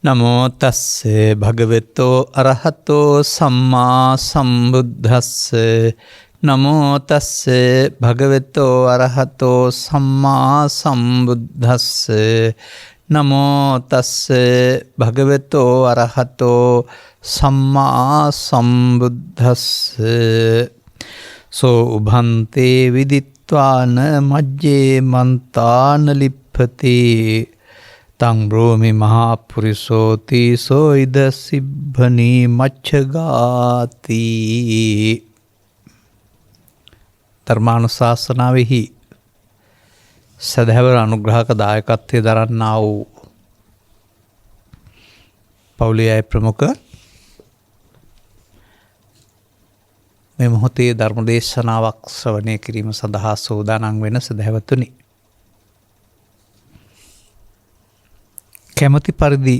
නමෝ තස්සේ භගවතෝ අරහතෝ සම්මා සම්බුද්දස්සේ නමෝ තස්සේ භගවතෝ අරහතෝ සම්මා සම්බුද්දස්සේ නමෝ තස්සේ භගවතෝ අරහතෝ සම්මා සම්බුද්දස්සේ සෝ උභන්තේ විදිත්වාන මජ්ජේ මන්තාන ලිප්පති තං බ්‍රෝමි මහා පුරිසෝති සෝ ඉද සිබ්බනී මච්ඡගාති. ධර්මානුශාසනාවෙහි සදහැවර අනුග්‍රහක දායකත්වයේ දරන්නා වූ පවුලේ අය ප්‍රමුඛ මේ මොහොතේ ධර්ම දේශනාවක් ශ්‍රවණය කිරීම සඳහා සූදානම් වෙන සදහැවතුනි, කැමති පරිදි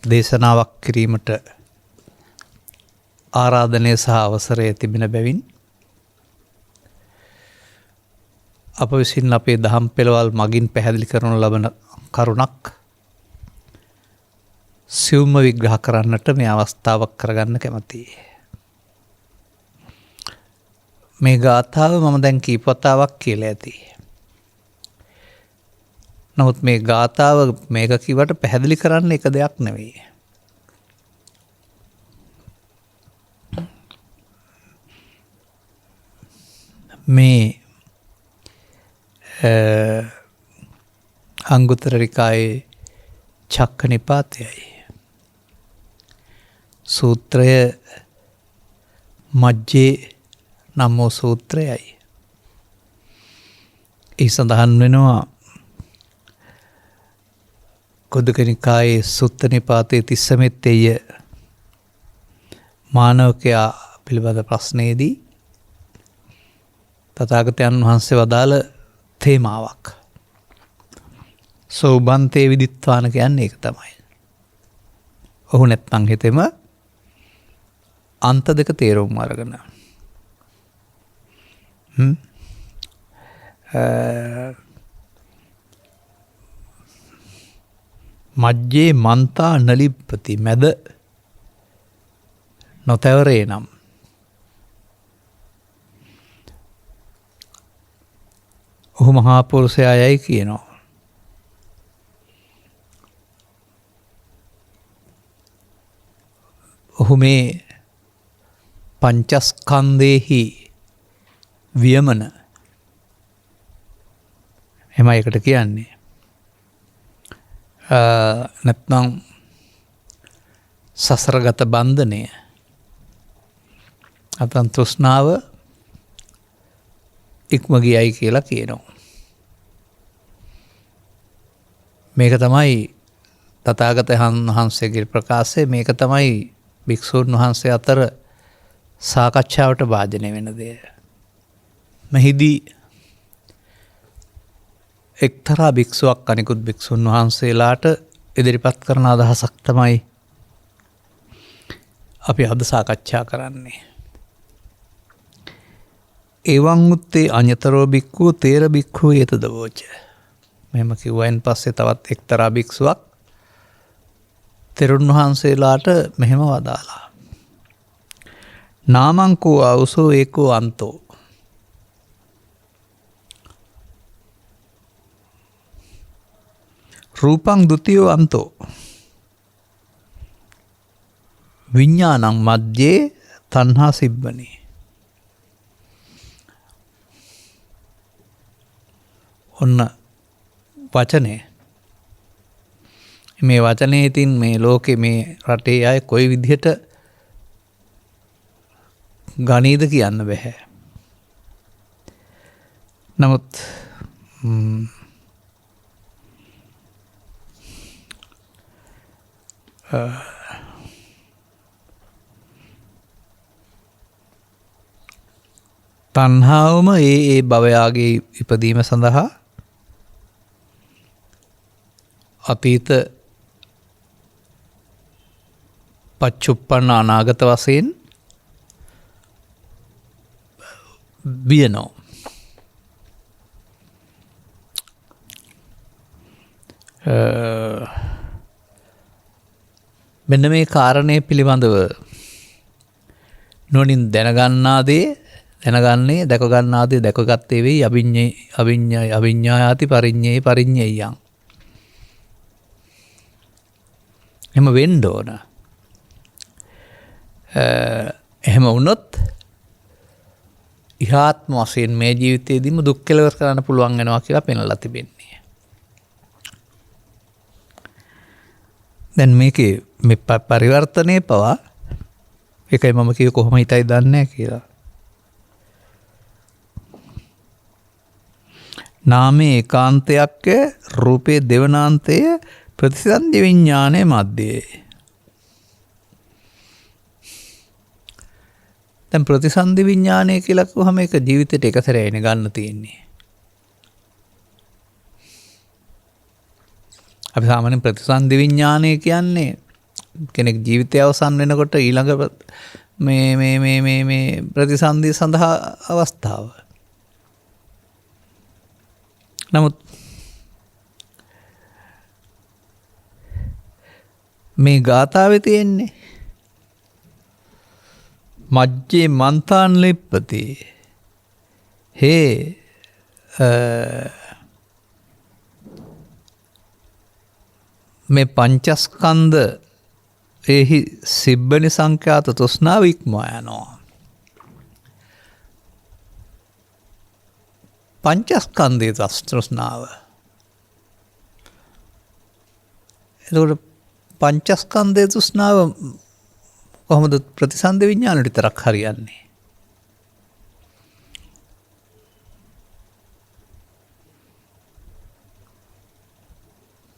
දේශනාවක් කිරීමට ආරාධනය සහ අවසරය තිබෙන බැවින් අප විසින් අපේ දහම් පෙළවල් මගින් පැහැදිලි කරනු ලබන කරුණක් සියුම්ව විග්‍රහ කරන්නට මේ අවස්ථාවක් කරගන්න කැමතියි. මේ ගාථාව මම දැන් කීප වතාවක් කියලා ඇති. නමුත් මේ ගාථාව මේක කිව්වට පැහැදිලි කරන්න එක දෙයක් නෙවෙයි. මේ අංගුත්තර නිකායේ චක්ක නිපාතයයි. සූත්‍රය මජ්ජේ නම් වූ සූත්‍රයයි. ඒ සඳහන් වෙනවා කුද්දක නිකායේ සුත්ත නිපාතයේ තිස්සමෙත්තෙය මානවකයා පිළිබඳ ප්‍රශ්නයේදී තථාගතයන් වහන්සේ වදාළ තේමාවක්. සෝබන්තේ විදිත්වාන කියන්නේ ඒක තමයි. ඔහු නැත්නම් හිතෙම අන්ත දෙක තේරුම් අරගෙන මජ්ජේ මන්තා නලිප්පති මැද නොතැවරේ නම් ඔහු මහා පුරුෂයා යයි කියනවා. ඔහු මේ පංචස්කන්ධේහි වියමන එමය එකට කියන්නේ. නැත්නම් සසරගත බන්ධනය අතන් තෘෂ්ණාව ඉක්ම ගියයි කියලා කියනවා. මේක තමයි තථාගතයන් වහන්සේගේ ප්‍රකාශය. මේක තමයි භික්ෂූන් වහන්සේ අතර සාකච්ඡාවට භාජනය වෙන දේ. මෙහිදී එක්තරා භික්ෂුවක් අනිකුත් භික්ෂුන් වහන්සේලාට ඉදිරිපත් කරන අදහසක් තමයි අපි අද සාකච්ඡා කරන්නේ. එවං උත්තේ අඤ්‍යතරෝ භික්ඛු තේර භික්ඛු යතද වෝච. මෙහෙම කිව්වයින් පස්සේ තවත් එක්තරා භික්ෂුවක් තෙරුන් වහන්සේලාට මෙහෙම වදාලා. නාමංකෝ ආවසෝ ඒකෝ අන්තෝ. රූපං දුතියෝ අන්තෝ. විඤ්ඤාණං මධ්‍යේ තණ්හා සිබ්බනේ. ඔන්න වචනේ. මේ වචනේ ඉතින් මේ ලෝකේ මේ රටේ අය කොයි විදිහට ගණීද කියන්න බෑ. නමුත් තණ්හාවම ඒ භවයාගේ ඉපදීම සඳහා අතීත පච්චුප්පන්න අනාගත වශයෙන් බියනෝ. මෙන්න මේ කාරණය පිළිබඳව නුවණින් දැනගන්නා දේ දැනගන්නේ දැකගන්නා දේ දැකගත්තේ වෙයි අවිඤ්ඤායාති පරිඤ්ඤේ පරිඤ්ඤයං. එහෙම වෙන්න ඕන. එහෙම වුණොත් ඉහාත්ම වශයෙන් මේ ජීවිතයේදීම දුක් කෙලවර කරන්න පුළුවන් වෙනවා කියලා පෙන්වලා තිබෙන්නේ. දැන් මේකේ මේ පරිවර්තනයේ පවා ඒකයි මම කිව්වේ කොහොම හිතයි දන්නේ නැහැ කියලා. නාමයේ ඒකාන්තයක් රූපේ දෙවනාන්තය ප්‍රතිසන්දි විඥානයේ මැදේ. දැන් ප්‍රතිසන්දි විඥානය කියලා කිව්වහම ඒක ජීවිතේට එක සැරේයිනේ ගන්න තියෙන්නේ. අපි සාමාන්‍යයෙන් ප්‍රතිසන්දි විඥානය කියන්නේ කෙනෙක් ජීවිතය අවසන් වෙනකොට ඊළඟ මේ ප්‍රතිසන්දිය සඳහා අවස්ථාව. නමුත් මේ ගාථාවේ තියෙන්නේ මජ්ජේ මන්තාන් ලිප්පති හේ මේ පංචස්කන්ධ එහි සිබ්බනි සංඛ්‍යාත තෘෂ්ණාව ඉක්මවා යනවා. පංචස්කන්ධයේ තෘෂ්ණාව. එතකොට පංචස්කන්ධයේ තෘෂ්ණාව කොහොමද ප්‍රතිසන්දි විඥාන විතරක් හරියන්නේ?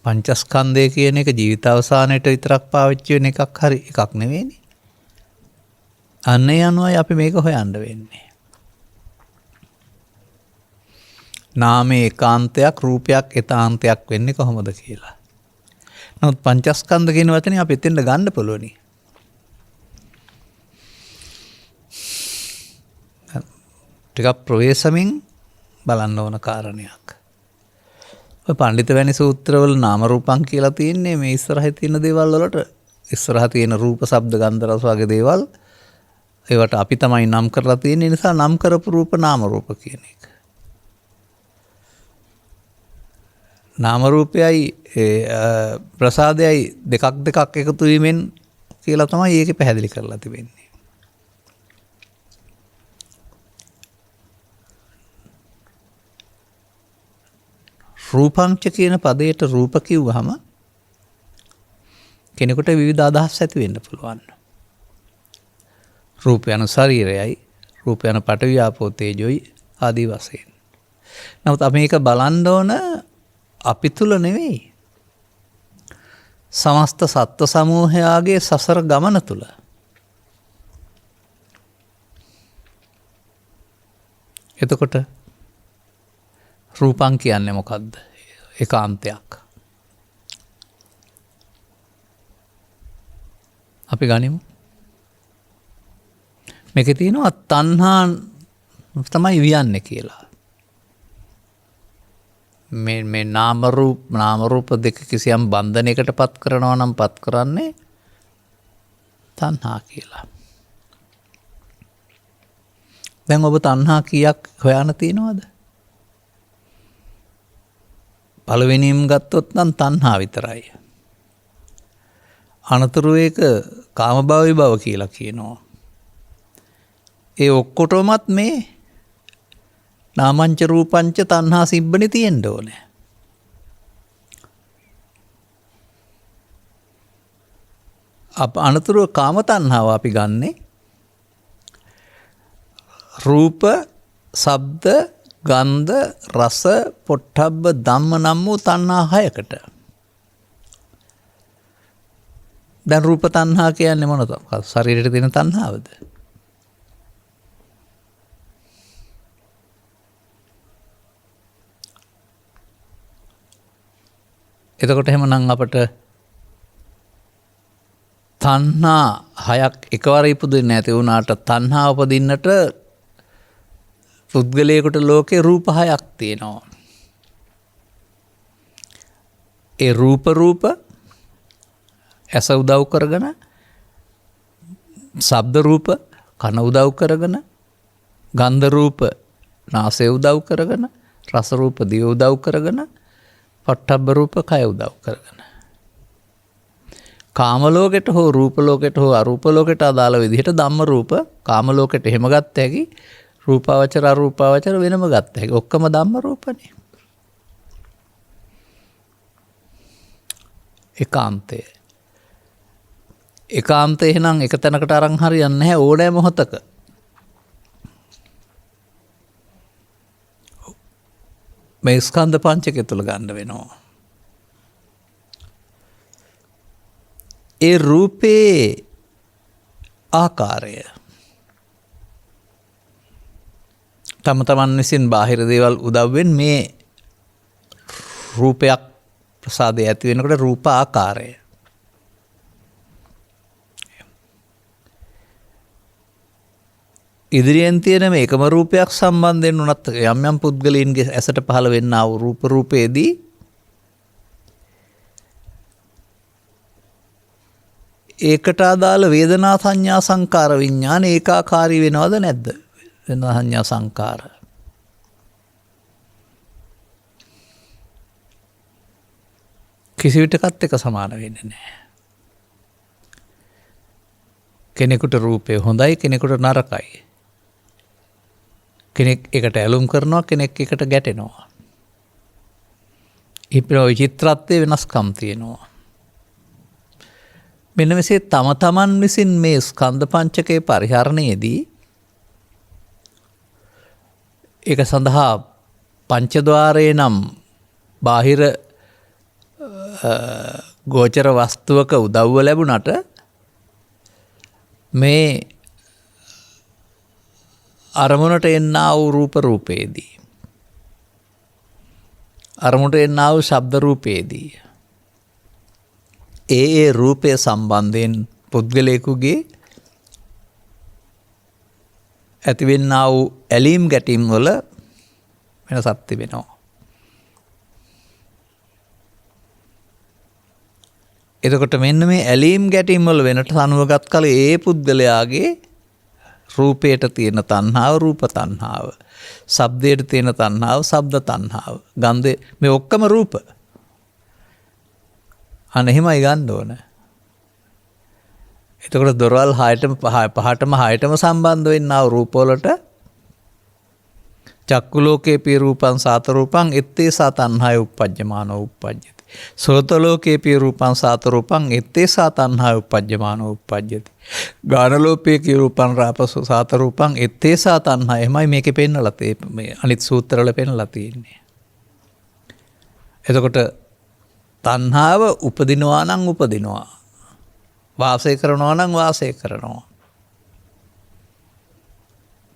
පංචස්කන්ධය කියන එක ජීවිත අවසානයේට විතරක් පාවිච්චි වෙන එකක් හරි එකක් නෙවෙයිනේ. අන්න ඒ අනුවයි අපි මේක හොයන්න වෙන්නේ. නාමයේ ඒකාන්තයක් රූපයක් ඒතාන්තයක් වෙන්නේ කොහොමද කියලා. නමුත් පංචස්කන්ධ කියන වචනේ අපි එතෙන්ද ගන්න පුළුවනි. ටිකක් ප්‍රවේශමින් බලන්න ඕන කාරණයක්. ඔය පඬිත වැනි සූත්‍රවල නාම රූපං කියලා තියෙන්නේ මේ ඉස්සරහේ තියෙන දේවල් වලට ඉස්සරහ තියෙන රූප ශබ්ද ගන්ධ රස වගේ දේවල් ඒවට අපි තමයි නම් කරලා තියෙන නිසා නම් කරපු රූප නාම රූප කියන එක. නාම රූපයයි ප්‍රසාදයයි දෙකක් එකතු වීමෙන් කියලා තමයි ඒකේ පැහැදිලි කරලා තිබෙන්නේ. රූපංච කියන පදයට රූප කිව්වහම කෙනෙකුට විවිධ අදහස් ඇති වෙන්න පුළුවන්. රූප යන ශරීරයයි, රූප යන පඨවි ආපෝ තේජෝයි ආදී වශයෙන්. නමුත් අපි මේක බලන්න ඕන අපි තුල නෙවෙයි. සමස්ත සත්ව සමූහයාගේ සසර ගමන තුල. එතකොට රූපං කියන්නේ මොකද්ද? ඒකාන්තයක්. අපි ගනිමු. මේකේ තියෙනවා තණ්හා තමයි වියන්නේ කියලා. මේ නාම රූප දෙක කිසියම් බන්ධනයකට පත් කරනවා නම් පත් කරන්නේ තණ්හා කියලා. දැන් ඔබ තණ්හා කීයක් හොයන්න තියනවද? පළවෙනිම ගත්තොත් නම් තණ්හා විතරයි. අනතුරු ඒක කාමභව විභව කියලා කියනවා. ඒ ඔක්කොටමත් මේ නාමංච රූපංච තණ්හා සිබ්බනේ තියෙන්න ඕනේ. අනතුරු කාම තණ්හාව අපි ගන්නෙ රූප, ශබ්ද, ගන්ධ, රස, පොට්ටබ්බ ධම්ම නම් වූ තණ්හා 6කට. දැන් රූප තණ්හා කියන්නේ මොනවද? ශරීරයට තියෙන තණ්හාවද? එතකොට එහෙමනම් අපට තණ්හා 6ක් එකවර ඉපදුනේ නැති වුණාට තණ්හා උපදින්නට පුද්ගලයෙකුට ලෝකේ රූප 6ක් තියෙනවා. ඒ රූප ඇස උදව් කරගෙන ශබ්ද රූප කන උදව් කරගෙන ගන්ධ රූප නාසය උදව් කරගෙන රස රූප දිව උදව් කරගෙන පොට්ටබ්බ රූප කය උදව් කරගෙන කාම ලෝකෙට හෝ රූප ලෝකෙට හෝ අරූප ලෝකෙට අදාළ විදිහට ධම්ම රූප කාම ලෝකෙට එහෙම ගත්ත හැකි රූපාවචර අරූපාවචර වෙනම ගත්ත හැකි ඔක්කොම ධම්ම රූපනේ ඒකාන්තය එහෙනම් එක තැනකට අරන් හරියන්නේ නැහැ ඕනෑ මොහොතක මේ ස්කන්ධ පංචකය තුල ගන්න වෙනවා ඒ රූපේ ආකාරය තම තමන් විසින් බාහිර දේවල් උදව්වෙන් මේ රූපයක් ප්‍රසාදය ඇති වෙනකොට රූප ආකාරය ඉදිරියෙන් තියෙන මේකම රූපයක් සම්බන්ධයෙන් උනත් යම් යම් පුද්ගලයන්ගේ ඇසට පහළ වෙන්නා වූ රූපේදී ඒකට අදාළ වේදනා සංඥා සංකාර විඥාන ඒකාකාරී වෙනවද නැද්ද? වේදනා සංඥා සංකාර. කිසි විටකත් එක සමාන වෙන්නේ නැහැ. කෙනෙකුට රූපය හොඳයි කෙනෙකුට නරකයි. කෙනෙක් එකට ඇලුම් කරනවා කෙනෙක් එකට ගැටෙනවා. ඒ විචිත්‍රත්වයේ වෙනස්කම් තියෙනවා. මෙන්න මෙසේ තම තමන් විසින් මේ ස්කන්ධ පංචකයේ පරිහරණයේදී ඒක සඳහා පංචද්වාරේ නම් බාහිර ගෝචර වස්තුවක උදව්ව ලැබුණට මේ අරමුණට එන්නා වූ රූපේදී අරමුණට එන්නා වූ ශබ්ද රූපේදී ඒ රූපය සම්බන්ධයෙන් පුද්ගලයෙකුගේ ඇතිවෙන්නා වූ ඇලීම් ගැටීම් වල වෙනසක් තිබෙනවා. එතකොට මෙන්න මේ ඇලීම් ගැටීම් වල වෙනට අනුවගත් කල ඒ පුද්ගලයාගේ රූපයට තියෙන තණ්හාව රූප තණ්හාව, ශබ්දයට තියෙන තණ්හාව ශබ්ද තණ්හාව, ගන්ධය මේ ඔක්කොම රූප. අන්න එහෙමයි ගන්න ඕන. එතකොට දොරවල් 5ටම 6ටම සම්බන්ධ වෙන්නා වූ රූප වලට චක්කු ලෝකේපි රූපං සාත රූපං එත්තේසා තණ්හාය උප්පජ්ජමානෝ උප්පජ්ජති. සෝත ලෝකේපි රූපං සාත රූපං එත්තේසා තණ්හාය උප්පජ්ජමානෝ උප්පජ්ජති. ගාන ලෝකේපි රූපං රාපසු සාත රූපං එත්තේසා තණ්හාය. එමයි මේකේ පෙන්නලා මේ අනිත් සූත්‍රවල පෙන්නලා තියෙන්නේ. එතකොට තණ්හාව උපදිනවා නම් උපදිනවා. වාසය කරනවා නම් වාසය කරනවා.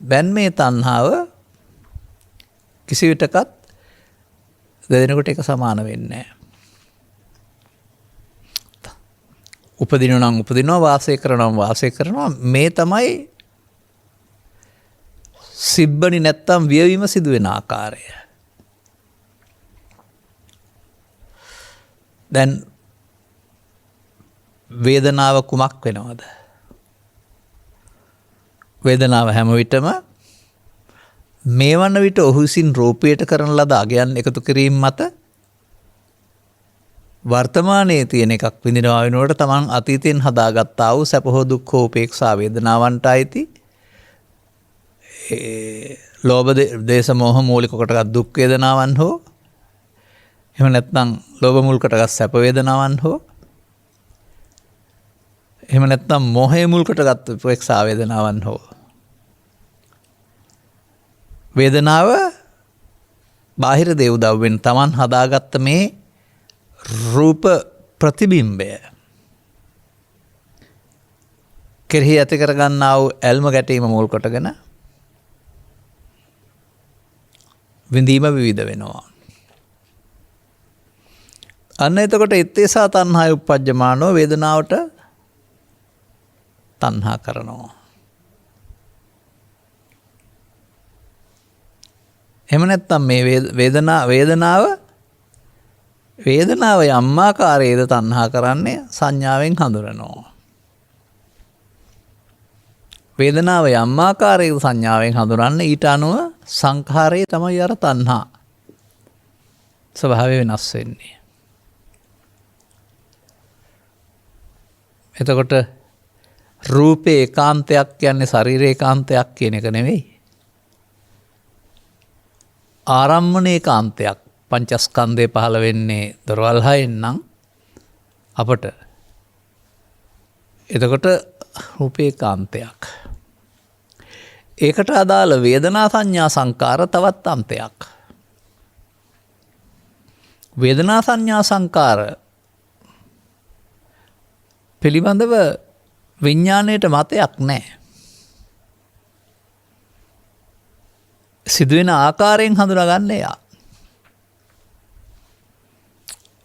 දැන් මේ තණ්හාව කිසි විටකත් දෙදෙනෙකුට එක සමාන වෙන්නේ නැහැ. උපදිනවා නම් උපදිනවා වාසය කරනවා නම් වාසය කරනවා. මේ තමයි සිබ්බනි නැත්තම් වියවීම සිදු වෙන ආකාරය. දැන් වේදනාව කුමක් වෙනවද? වේදනාව හැම විටම මේ වන විට ඔහු විසින් රූපයට කරන ලද අගයන් එකතු කිරීම මත වර්තමානයේ තියෙන එකක් විඳිනවා වෙනකොට තමන් අතීතයෙන් හදාගත්තා වූ සැප හෝ දුක් හෝ උපේක්ෂා වේදනාවන්ට අයිති ලෝභ දේශ මොහ මූලික කොටගත් දුක් වේදනාවන් හෝ එහෙම නැත්නම් ලෝභ මුල් කොටගත් සැප වේදනාවන් හෝ එහෙම නැත්නම් මොහේ මුල් කොටගත් උපේක්ෂා වේදනාවන් හෝ වේදනාව බාහිර දේ උදව්වෙන් තමන් හදාගත්ත මේ රූප ප්‍රතිබිම්බය කෙරෙහි ඇති කරගන්නා වූ ඇල්ම ගැටීම මුල් කොටගෙන විඳීම විවිධ වෙනවා. අන්න එතකොට එත්තේසා තණ්හාය උප්පජ්ජමානෝ වේදනාවට තණ්හා කරනවා. එහෙම නැත්නම් මේ වේදනාව වේදනාව යම් ආකාරයේද තණ්හා කරන්නේ සංඥාවෙන් හඳුනනවා. වේදනාව යම් ආකාරයක සංඥාවෙන් හඳුනන්නේ ඊට අනුව සංඛාරයේ තමයි අර තණ්හා ස්වභාවය වෙනස් වෙන්නේ. එතකොට රූපේ ඒකාන්තයක් කියන්නේ ශරීරේ ඒකාන්තයක් කියන එක නෙවෙයි. ආරම්මන ඒකාන්තයක්. පංචස්කන්ධය පහළ වෙන්නේ දොරවල් හයෙන් නම් අපට එතකොට රූපේ ඒකාන්තයක්. ඒකට අදාළ වේදනා සංඥා සංකාර තවත් අන්තයක්. වේදනා සංඥා සංකාර පිළිබඳව විඥාණයට මතයක් නැහැ. සිදුවෙන ආකාරයෙන් හඳුනාගන්න එයා.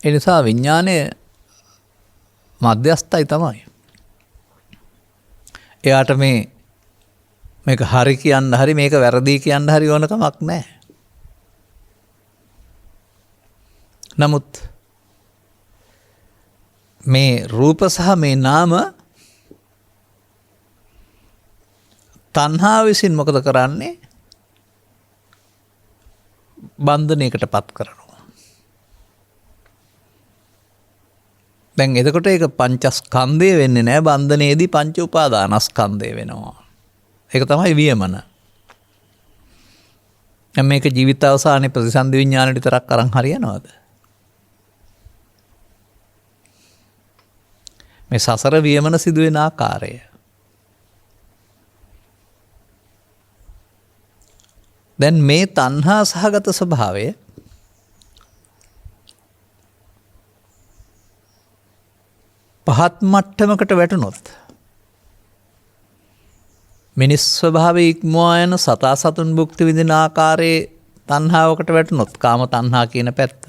ඒ නිසා විඥාණය මධ්‍යස්ථයි තමයි. එයාට මේක හරි කියන්න හරි මේක වැරදි කියන්න හරි ඕන කමක් නැහැ. නමුත් මේ රූප සහ මේ නාම තණ්හා විසින් මොකද කරන්නේ? බන්ධනයකට පත් කරනවා. දැන් එතකොට ඒක පංචස්කන්ධය වෙන්නේ නැහැ. බන්ධනයේදී පංච උපාදානස්කන්ධය වෙනවා. ඒක තමයි වියමන. දැන් මේක ජීවිත අවසානයේ ප්‍රතිසන්දි විඥාණයට විතරක් අරන් හරියනවද? මේ සසර වියමන සිදුවෙන ආකාරය. දැන් මේ තණ්හා සහගත ස්වභාවය පහත් මට්ටමකට වැටුනොත් මිනිස් ස්වභාවය ඉක්මවා යන සතා සතුන් භුක්ති විඳින ආකාරයේ තණ්හාවකට වැටුනොත් කාම තණ්හා කියන පැත්ත.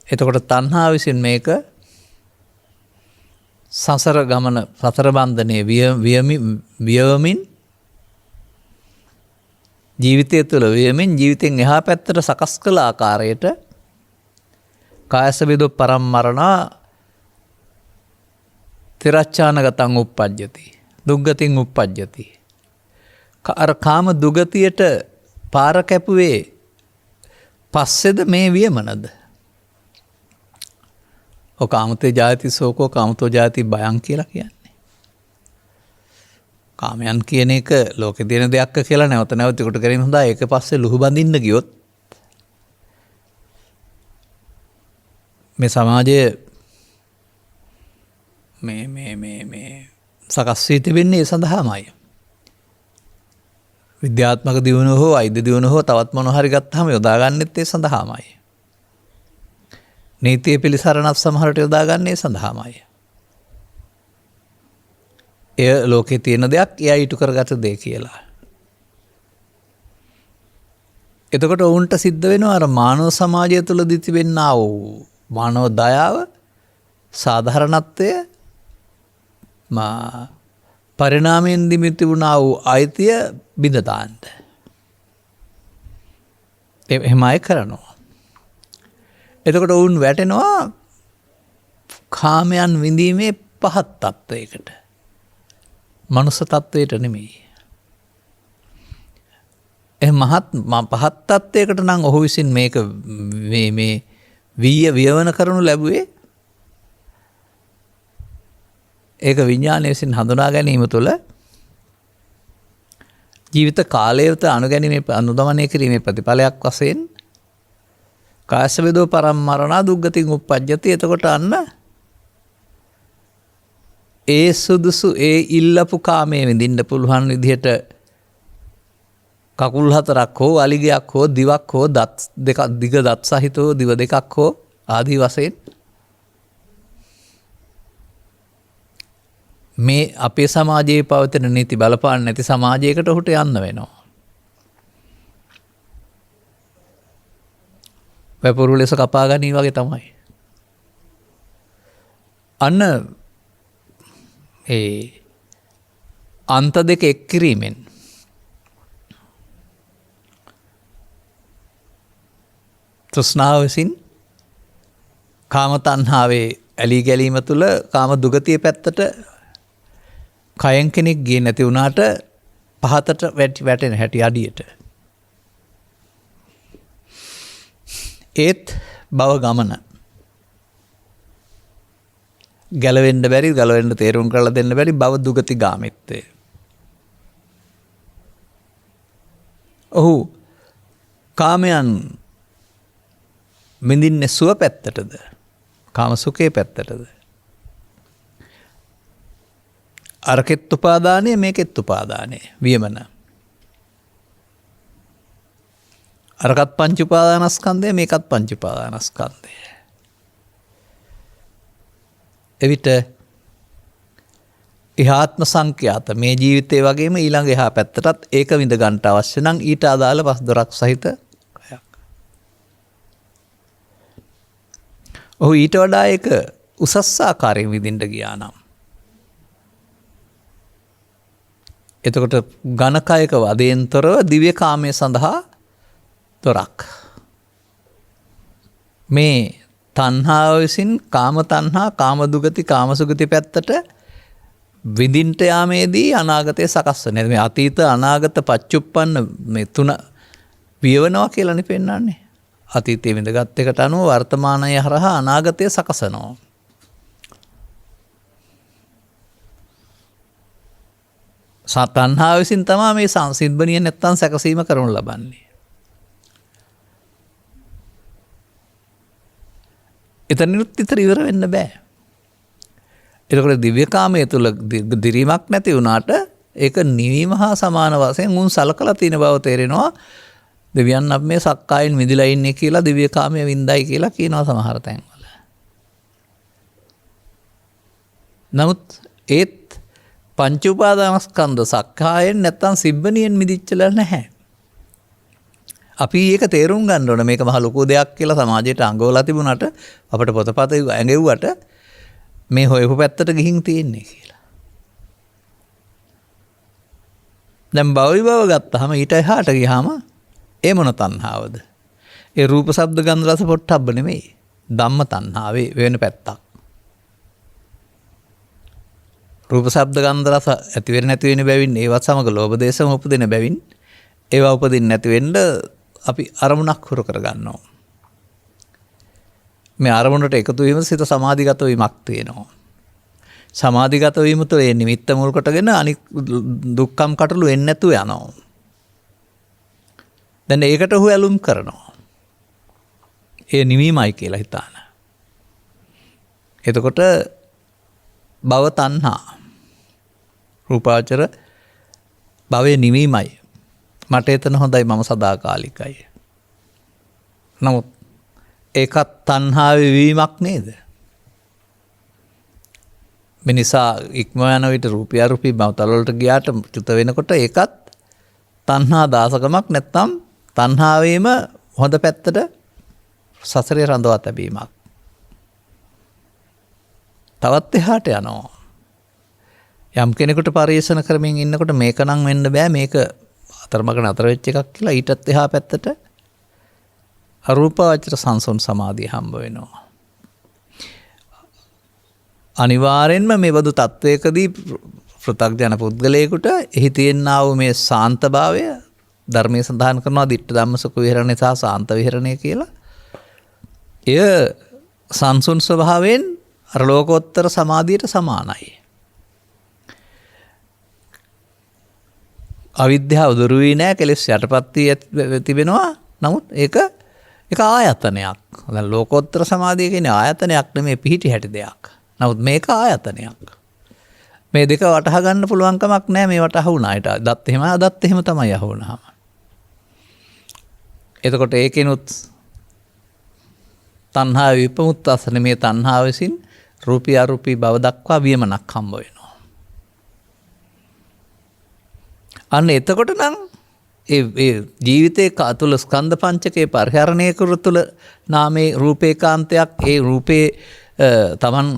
එතකොට තණ්හා විසින් මේක සසර ගමන සතර බන්ධනයේ වියවමින් ජීවිතය තුළ වියමින් ජීවිතෙන් එහා පැත්තට සකස් කළ ආකාරයට කායසබිදු පරම්මරණා තිරච්ඡානගතං උප්පජ්ජති දුග්ගතින් උප්පජ්ජති. අර කාම දුගතියට පාර කැපුවේ පස්සෙද මේ වියමනද? කාමතේ ජාති සෝකෝ කාමතෝ ජාති භයං කියලා කියන්නේ. කාමයන් කියන එක ලෝකේ තියෙන දෙයක් කියලා නැවත නැවත ඒකට කරගෙන හොඳා ඒක පස්සේ ලුහු බඳින්න ගියොත් මේ සමාජයේ මේ සකස් වී තිබෙන්නේ ඒ සඳහාමයි. විද්‍යාත්මක දියුණුව හෝ වෛද්‍ය දියුණුව හෝ තවත් මොන හරි ගත්තාම යොදාගන්නෙත් ඒ සඳහාමයි. නීතිය පිළිසරණත් සමහරට යොදාගන්නේ සඳහාමයි. එය ලෝකේ තියෙන දෙයක් එයා ඊට කරගත දෙය කියලා. එතකොට ඔවුන්ට සිද්ධ වෙනවා අර මානව සමාජය තුළදී තිබෙනා වූ මානව දයාව සාධාරණත්වය පරිණාමයෙන් දිමිති වුණා වූ අයිතිය බිඳ දාන්න. එහෙමයි කරනවා. එතකොට ඔවුන් වැටෙනවා කාමයන් විඳීමේ පහත් තත්ත්වයකට. මනුස්ස තත්ත්වයට නෙමෙයි. පහත් තත්ත්වයකට නම් ඔහු විසින් මේක මේ වියවන කරනු ලැබුවේ ඒක විඥානය විසින් හඳුනා ගැනීම තුළ ජීවිත කාලයට අනුගමනය කිරීමේ ප්‍රතිඵලයක් වශයෙන් කායසබිදෝ පරම්මරණා දුග්ගතින් උප්පජ්ජති. එතකොට අන්න ඒ සුදුසු ඒ ඉල්ලපු කාමයේ විඳින්න පුළුවන් විදිහට කකුල් හතරක් හෝ අලිගයක් හෝ දිවක් හෝ දත් දෙකක් දිග දත් සහිතව දිව දෙකක් හෝ ආදී වශයෙන් මේ අපේ සමාජයේ පවතින නීති බලපාන්න නැති සමාජයකට ඔහුට යන්න වෙනවා. වැපුරු ලෙස කපා ගනී වගේ තමයි. අන්න ඒ අන්ත දෙක එක් කිරීමෙන් තෘෂ්ණාව විසින් කාම තණ්හාවේ ඇලී ගැලීම තුළ කාම දුගතිය පැත්තට කයෙන් කෙනෙක් ගියේ නැති වුණාට පහතට වැටෙන හැටි අඩියට. ඒත් භව ගමන ගැලවෙන්න බැරි, ගලවෙන්න තේරුම් කරලා දෙන්න බැරි භව දුගති ගාමිත්වය. ඔහු කාමයන් මිදින්නේ සුව පැත්තටද, කාම සුඛේ පැත්තටද? අරකෙත් උපාදානය, මේකෙත් උපාදානය වියමන. අරකත් පංච උපාදානස්කන්ධය, මේකත් පංච උපාදානස්කන්ධය. එවිට ඉහාත්ම සංඛ්‍යාත මේ ජීවිතේ වගේම ඊළඟ එහා පැත්තටත් ඒක විඳ ගන්නට අවශ්‍ය නම් ඊට අදාළ පස් දොරක් සහිත කයක්. ඔහු ඊට වඩා ඒක උසස් ආකාරයෙන් විඳින්න ගියා නම් එතකොට ඝනකයක වදයෙන් තොරව දිව්‍ය කාමයේ සඳහා තොරක්. මේ තණ්හාව විසින් කාම තණ්හා, කාම දුගති, කාම සුගති පැත්තට විඳින්ට යාමේදී අනාගතය සකස් වෙනවා. මේ අතීත අනාගත පච්චුප්පන්න මේ තුන වියවනවා කියලානේ පෙන්වන්නේ. අතීතයේ විඳගත් එකට අනුව වර්තමානය හරහා අනාගතය සකසනවා. තණ්හාව විසින් තමයි මේ සංසිද්ධිය නැත්තම් සැකසීම කරනු ලබන්නේ. එතනිනුත් විතර ඉවර වෙන්න බෑ. එතකොට දිව්‍ය කාමයේ තුල දිරීමක් නැති වුණාට ඒක නිවීම හා සමාන වශයෙන් උන් සලකලා තියෙන බව තේරෙනවා. දෙවියන් අපි මේ සක්කායෙන් මිදිලා ඉන්නේ කියලා දිව්‍ය කාමයේ වින්දයි කියලා කියනවා සමහර තැන්වල. නමුත් ඒත් පංච උපාදානස්කන්ධ සක්කායෙන් නැත්තම් සිබ්බණියෙන් මිදිච්චලා නැහැ. අපි ඒක තේරුම් ගන්න ඕන. මේක මහ ලොකු දෙයක් කියලා සමාජයට අඟවලා තිබුණාට අපිට පොතපත ඇඟෙව්වට මේ හොයපු පැත්තට ගිහින් තියෙන්නේ කියලා. දැන් භවවිභව ගත්තාම ඊට එහාට ගියාම ඒ මොන තණ්හාවද? ඒ රූප ශබ්ද ගන්ධ රස පොට්ටබ්බ නෙමෙයි. ධම්ම තණ්හාවේ වෙන පැත්තක්. රූප ශබ්ද ගන්ධ රස ඇති වෙන්නේ නැති වෙන බැවින් ඒවත් සමග ලෝභ දේශම උපදින බැවින් ඒවා උපදින්නේ නැති වෙන්න අපි අරමුණක් හුරු කරගන්නවා. මේ අරමුණට එකතු වීම සිත සමාධිගත වීමක් තියෙනවා. සමාධිගත වීම තුළ ඒ නිමිත්ත මුල් කොටගෙන අනික් දුක්ඛම් කටළු එන්නේ නැතුව යනවා. දැන් ඒකට ඔහු ඇලුම් කරනවා. ඒ නිවීමයි කියලා හිතාන. එතකොට භව තණ්හා රූපාවචර භවයේ නිවීමයි. මට එතන හොඳයි, මම සදාකාලිකයි. නමුත් ඒකත් තණ්හාවේ වීමක් නේද? මිනිසා ඉක්ම යන විට රූපී අරූපී භවතල වලට ගියාට චුත වෙනකොට ඒකත් තණ්හා දාසකමක් නැත්තම් තණ්හාවේම හොඳ පැත්තට සසරේ රඳවා තැබීමක්. තවත් එහාට යනවා. යම් කෙනෙකුට පරිේෂණ කරමින් ඉන්නකොට මේක නම් වෙන්න බෑ, මේක අතරමඟ නතර වෙච්ච එකක් කියලා ඊටත් එහා පැත්තට අරූපාවචර සංසොන් සමාධිය හම්බ වෙනවා. අනිවාර්යෙන්ම මේ බඳු තත්වයකදී පෘථග්ජන පුද්ගලයෙකුට එහි තියෙනා වූ මේ සාන්තභාවය ධර්මයේ සඳහන් කරනවා දිට්ඨ ධම්මසුඛ විහරණය සහ සාන්ත විහරණය කියලා. එය සංසුන් ස්වභාවයෙන් අර ලෝකෝත්තර සමාධියට සමානයි. අවිද්‍යාව දුරු වී නැහැ, කෙලෙස් යටපත් වී තිබෙනවා. නමුත් ඒක ආයතනයක්. දැන් ලෝකෝත්තර සමාධිය කියන්නේ ආයතනයක් නෙමෙයි, පිහිටි හැටි දෙයක්. නමුත් මේක ආයතනයක්. මේ දෙක වටහා ගන්න පුළුවන් කමක් නැහැ. මේ වටහා වුණාට දත් එහෙම අදත් එහෙම තමයි අහුණාම. එතකොට ඒකිනුත් තණ්හා විපමුක්තසන මේ තණ්හාව විසින් රූපී අරූපී භව දක්වා වියමනක් හම්බ වෙනවා. අන්න එතකොට නම් ඒ ජීවිතයේ තුළ ස්කන්ධ පංචකේ පරිහරණය කර තුළ නාමේ රූපේකාන්තයක්, ඒ රූපේ තමන්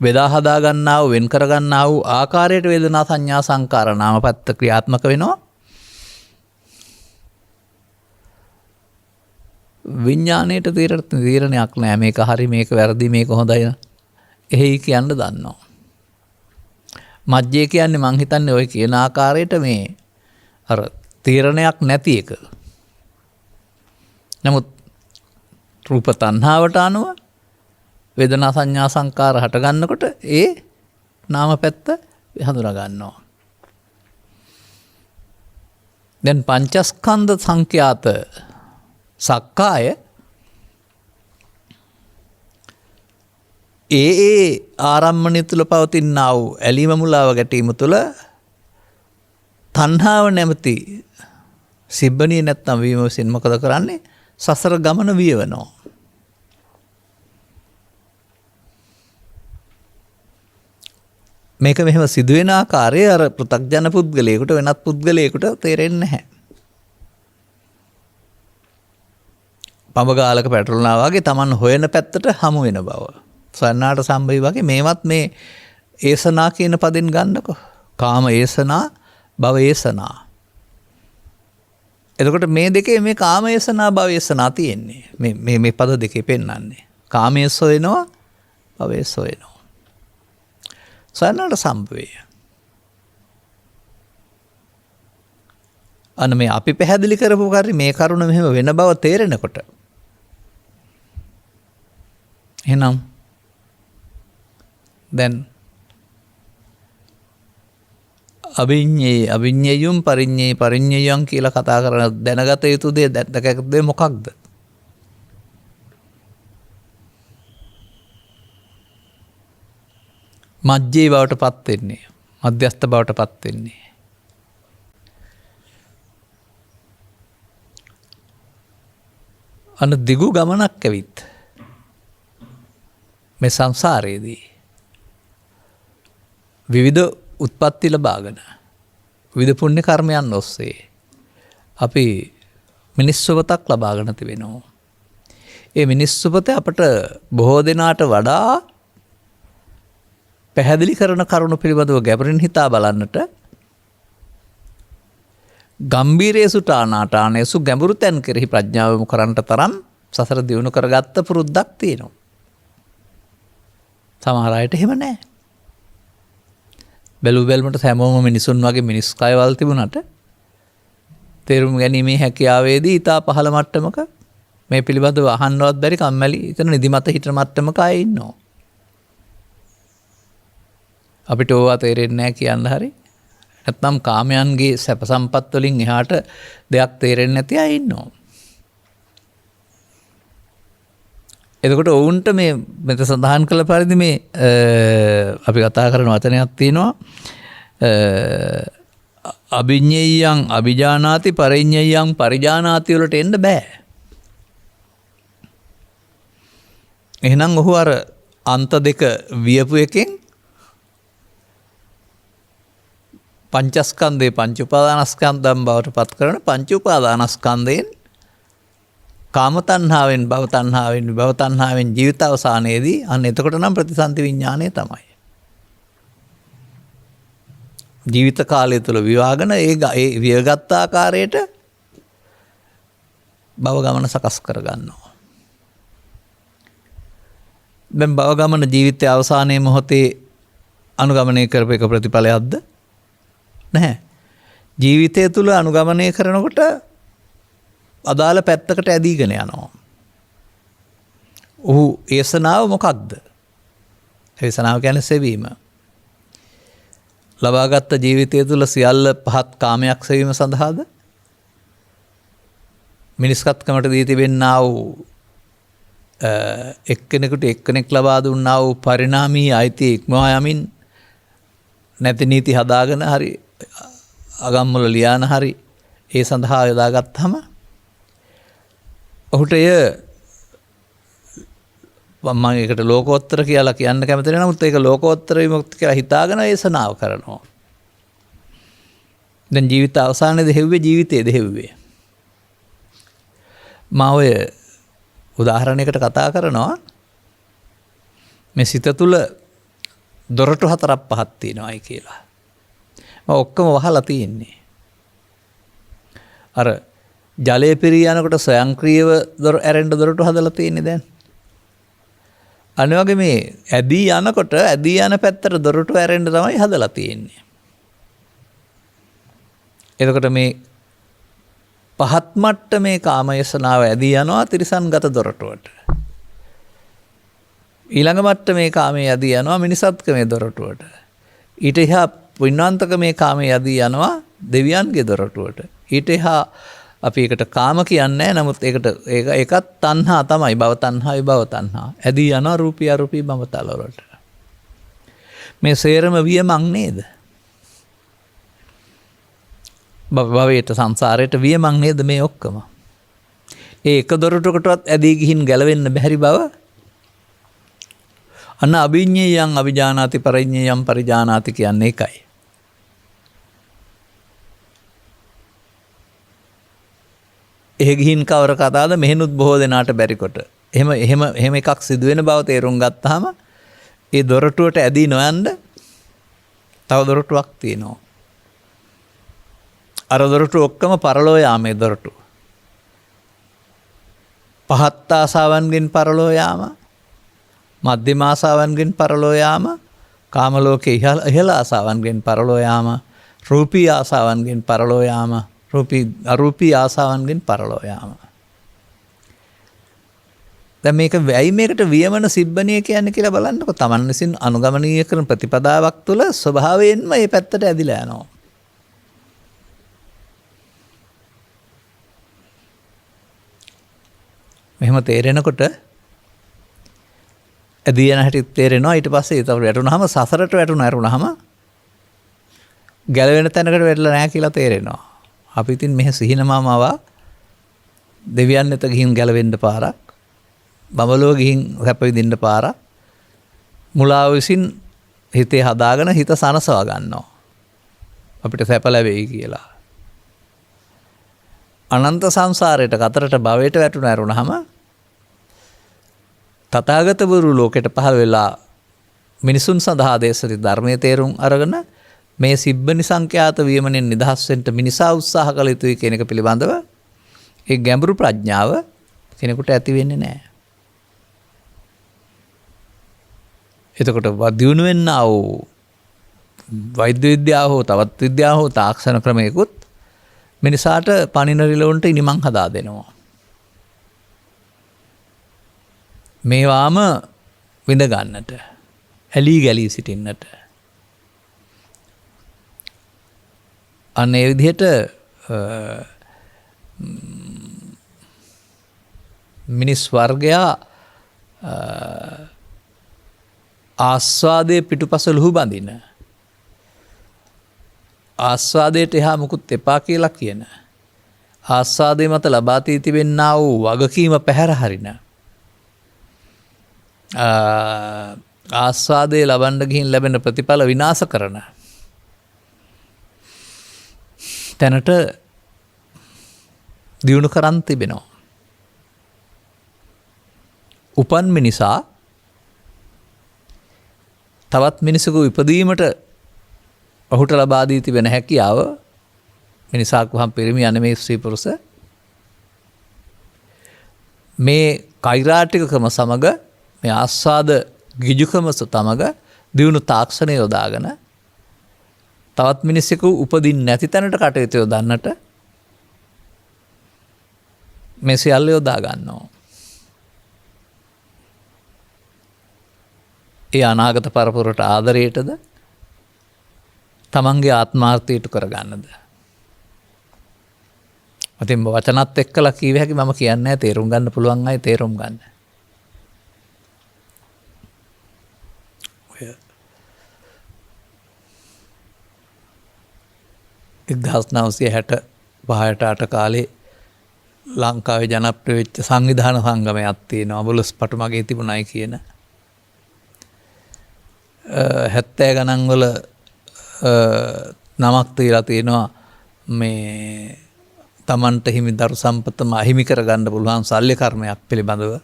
බෙදා හදා ගන්නා වූ, වෙන් කර ගන්නා වූ ආකාරයට වේදනා සංඥා සංකාර නාමපත්ත ක්‍රියාත්මක වෙනවා. විඥාණයට තීරණයක් නෑ මේක හරි මේක වැරදි මේක හොඳයි එහෙයි කියන්න දන්නවා. මජ්ජේ කියන්නේ මං හිතන්නේ ඔය කියන ආකාරයට මේ අර තීරණයක් නැති එක. නමුත් රූප තණ්හාවට අනුව වේදනා සංඥා සංකාර හට ගන්නකොට ඒ නාම පැත්ත හඳුනා ගන්නවා. දැන් පංචස්කන්ධ සංඛ්‍යාත සක්කාය ඒ ආරම්මණය තුළ පවතිනා වූ ඇලීම මුලාව ගැටීම තුළ තණ්හාව නැමැති සිබ්බණිය නැත්නම් වීම විසින් මොකද කරන්නේ? සසර ගමන වියවනවා. මේක මෙහෙම සිදුවෙන ආකාරය අර පෘථග්ජන පුද්ගලයෙකුට වෙනත් පුද්ගලයෙකුට තේරෙන්නේ නැහැ. පඹගාලක පැටලුණා වගේ Taman හොයන පැත්තට හමු වෙන බව. සන්නාට සම්භවි වගේ මේවත් මේ ඒසනා කියන පදෙන් ගන්නකො. කාම ඒසනා, භව ඒසනා. එතකොට මේ දෙකේ මේ කාම ඒසනා, භව ඒසනා තියෙන්නේ. මේ පද දෙකේ පෙන්වන්නේ. කාමයේ සොයනවා, භවයේ සොයනවා. සන්නාට සම්භවය. අන්න මේ අපි පැහැදිලි කරපු කාර්ය මේ කරුණ මෙහෙම වෙන බව තේරෙනකොට එහෙනම් දැන් අභිඤ්ඤේයම් පරිඤ්ඤයම් කියලා කතා කරන දැනගත යුතු දේ දැකගත දේ මොකක්ද? මජ්ජේ බවට පත් වෙන්නේ, මධ්‍යස්ථ බවට පත් වෙන්නේ. අන්න දිගු ගමනක් ඇවිත් මේ සංසාරයේදී විවිධ උත්පත්ති ලබාගෙන විවිධ පුණ්‍ය කර්මයන් ඔස්සේ අපි මිනිස් සුවතක් ලබාගෙන තිබෙනවා. ඒ මිනිස් සුවත අපට බොහෝ දෙනාට වඩා පැහැදිලි කරන කරුණු පිළිබඳව ගැඹුරින් හිතා බලන්නට ගම්බීරේසු ටානාටානේසු ගැඹුරු තැන් කෙරෙහි ප්‍රඥාව යොමු කරන්නට තරම් සසර දියුණු කරගත්ත පුරුද්දක් තියෙනවා. සමහර අයට එහෙම නැහැ. බැලුමට හැමෝම මිනිසුන් වගේ මිනිස් කයවල් තිබුණාට තේරුම් ගැනීමේ හැකියාවේදී ඊට පහළ මට්ටමක මේ පිළිබඳව අහන්නවත් බැරි කම්මැලි එතන නිදිමත හිටන මට්ටමක අය ඉන්නවා. අපිට ඕවා තේරෙන්නේ නැහැ කියන්න හරි. නැත්නම් කාමයන්ගේ සැප සම්පත් වලින් එහාට දෙයක් තේරෙන්නේ නැති අය ඉන්නවා. එතකොට ඔවුන්ට මේ මෙත සඳහන් කළ පරිදි මේ අපි කතා කරන වචනයක් තියෙනවා අභිඤ්ඤේයං අභිජානාති පරිඤ්ඤේයං පරිජානාති වලට එන්න බෑ. එහෙනම් ඔහු අර අන්ත දෙක වියපු එකෙන් පංචස්කන්ධේ පංච උපාදානස්කන්ධම් බවට පත් කරන පංච උපාදානස්කන්ධයෙන් කාම තණ්හාවෙන් භව තණ්හාවෙන් විභව තණ්හාවෙන් ජීවිත අවසානයේදී අන්න එතකොට නම් ප්‍රතිසන්ති විඥානය තමයි. ජීවිත කාලය තුළ විවාහගෙන ඒ වියගත් ආකාරයට භව ගමන සකස් කර ගන්නවා. දැන් භව ගමන ජීවිතයේ අවසානයේ මොහොතේ අනුගමනය කරපු එක ප්‍රතිඵලයක්ද? නැහැ. ජීවිතය තුළ අනුගමනය කරනකොට අදාළ පැත්තකට ඇදීගෙන යනවා. ඔහු ඒසනාව මොකක්ද? ඒසනාව කියන්නේ සෙවීම. ලබාගත් ජීවිතය තුළ සියල්ල පහත් කාමයක් සෙවීම සඳහාද? මිනිස්කත්කමට දී තිබෙන්නා වූ එක්කෙනෙකුට එක්කෙනෙක් ලබා දුන්නා වූ පරිණාමී අයිතිය ඉක්මවා යමින් නැති නීති හදාගෙන හරි අගම්වල ලියාන හරි ඒ සඳහා යොදාගත්තාම ඔහුට එය මම ඒකට ලෝකෝත්තර කියලා කියන්න කැමති නැහැ. නමුත් ඒක ලෝකෝත්තර විමුක්ති කියලා හිතාගෙන ඒසනාව කරනවා. දැන් ජීවිත අවසානයේ දෙහෙව්වේ ජීවිතයේ දෙහෙව්වේ. මම ඔය උදාහරණයකට කතා කරනවා මේ සිත තුළ දොරටු 4-5ක් තියෙනවායි කියලා. මම ඔක්කොම වහලා තියෙන්නේ. අර ජලය පිරී යනකොට ස්වයංක්‍රීයව ඇරෙන්න දොරටු හදලා තියෙන්නේ දැන්. අනිත් වගේ මේ ඇදී යනකොට ඇදී යන පැත්තට දොරටු ඇරෙන්න තමයි හදලා තියෙන්නේ. එතකොට මේ පහත් මට්ටමේ කාමයසනාව ඇදී යනවා තිරිසන්ගත දොරටුවට. ඊළඟ මට්ටමේ කාමයේ ඇදී යනවා මිනිසත්කමේ දොරටුවට. ඊට එහා පුණ්‍යාන්තකමේ කාමයේ ඇදී යනවා දෙවියන්ගේ දොරටුවට. ඊට එහා අපි ඒකට කාම කියන්නේ නමුත් ඒකත් තණ්හා තමයි. භව තණ්හා විභව තණ්හා. ඇදී යනවා රූපී අරූපී භවතල වලට. මේ සේරම වියමක් නේද? භවයට සංසාරයට වියමක් නේද මේ ඔක්කොම? ඒ එක දොරටුකටවත් ඇදී ගිහින් ගැලවෙන්න බැරි බව අන්න අභිඤ්ඤේයං අවිජානාති පරිඤ්ඤේයං පරිජානාති කියන්නේ ඒකයි. එහෙ ගිහින් කවර කතාවද මෙහෙනුත් බොහෝ දෙනාට බැරි කොට. එහෙම එකක් සිදු වෙන බව තේරුම් ගත්තාම ඒ දොරටුවට ඇදී නොයන්න තව දොරටුවක් තියෙනවා. අර දොරටු ඔක්කොම පරලෝ යාමේ දොරටු. පහත් ආසාවන්ගෙන් පරලෝ යාම, මධ්‍යම ආසාවන්ගෙන් පරලෝ යාම, කාම ලෝකේ ඉහළ ආසාවන්ගෙන් පරලෝ යාම, රූපී ආසාවන්ගෙන් පරලෝ යාම, අරූපී ආසාවන්ගෙන් පරලෝ යාම. දැන් මේක වෙයි මේකට වියමන සිබ්බණිය කියන්නේ කියලා බලන්නකො. Taman විසින් අනුගමනීය කරන ප්‍රතිපදාවක් තුළ ස්වභාවයෙන්ම මේ පැත්තට ඇදිලා යනවා. මෙහෙම තේරෙනකොට ඇදී යන හැටි තේරෙනවා. ඊට පස්සේ ඒක වැටුනහම සසරට වැටුනහම ගැලවෙන තැනකට වැටලා නැහැ කියලා තේරෙනවා. අපි ඉතින් මෙහෙ සිහිනමාමවා දෙවියන් වෙත ගිහින් ගැලවෙන්න පාරක්, බඹලෝ ගිහින් සැප විඳින්න පාරක්, මුලාව විසින් හිතේ හදාගෙන හිත සනසවා ගන්නවා අපිට සැප ලැබෙයි කියලා. අනන්ත සංසාරයට කතරට භවයට වැටුණාම තථාගත වූ ලෝකෙට පහළ වෙලා මිනිසුන් සඳහා දේශිත ධර්මයේ තේරුම් අරගෙන මේ සිබ්බනි සංඛ්‍යාත වියමනෙන් නිදහස් වෙන්න මිනිසා උත්සාහ කළ යුතුයි කියන එක පිළිබඳව ඒ ගැඹුරු ප්‍රඥාව කෙනෙකුට ඇති වෙන්නේ නැහැ. එතකොට දියුණු වෙන්නා වූ වෛද්‍ය විද්‍යාව හෝ තවත් විද්‍යාව හෝ තාක්ෂණ ක්‍රමයකුත් මිනිසාට පණින රිලවුන්ට ඉනිමන් හදා දෙනවා. මේවාම විඳ ගන්නට, ඇලී ගැලී සිටින්නට. අන්න ඒ විදිහට මිනිස් වර්ගයා ආස්වාදයේ පිටුපස ලුහු බඳින, ආස්වාදයට එහා මුකුත් එපා කියලා කියන, ආස්වාදයේ මත ලබා දී තිබෙන්නා වූ වගකීම පැහැර හරින, ආස්වාදයේ ලබන්න ගිහින් ලැබෙන ප්‍රතිඵල විනාශ කරන තැනට දියුණු කරන් තිබෙනවා. උපන් මිනිසා තවත් මිනිසෙකු ඉපදීමට ඔහුට ලබා දී තිබෙන හැකියාව, මිනිසාක් වහම් පිරිමි යන මේ ස්ත්‍රී පුරුෂ මේ කෛරාටිකකම සමග මේ ආස්වාද ගිජුකම සමග දියුණු තාක්ෂණය යොදාගෙන තවත් මිනිසෙකු උපදින්නේ නැති තැනට කටයුතු යොදන්නට මේ සියල්ල යොදා ගන්නවා. ඒ අනාගත පරපුරට ආදරයටද තමන්ගේ ආත්මාර්ථයට කරගන්නද. ඉතින් වචනත් එක්කලා කීව හැකි මම කියන්නේ තේරුම් ගන්න පුළුවන් අය තේරුම් ගන්න. 1965 කාලේ ලංකාවේ ජනප්‍රිය වෙච්ච සංවිධාන සංගමයක් තියෙනවා. බුලස් පටු මගේ තිබුණයි කියන 70 ගණන් වල නමක් තියලා තියෙනවා මේ තමන්ට හිමි දරු සම්පතම අහිමි කරගන්න පුළුවන් ශල්‍ය කර්මයක් පිළිබඳව.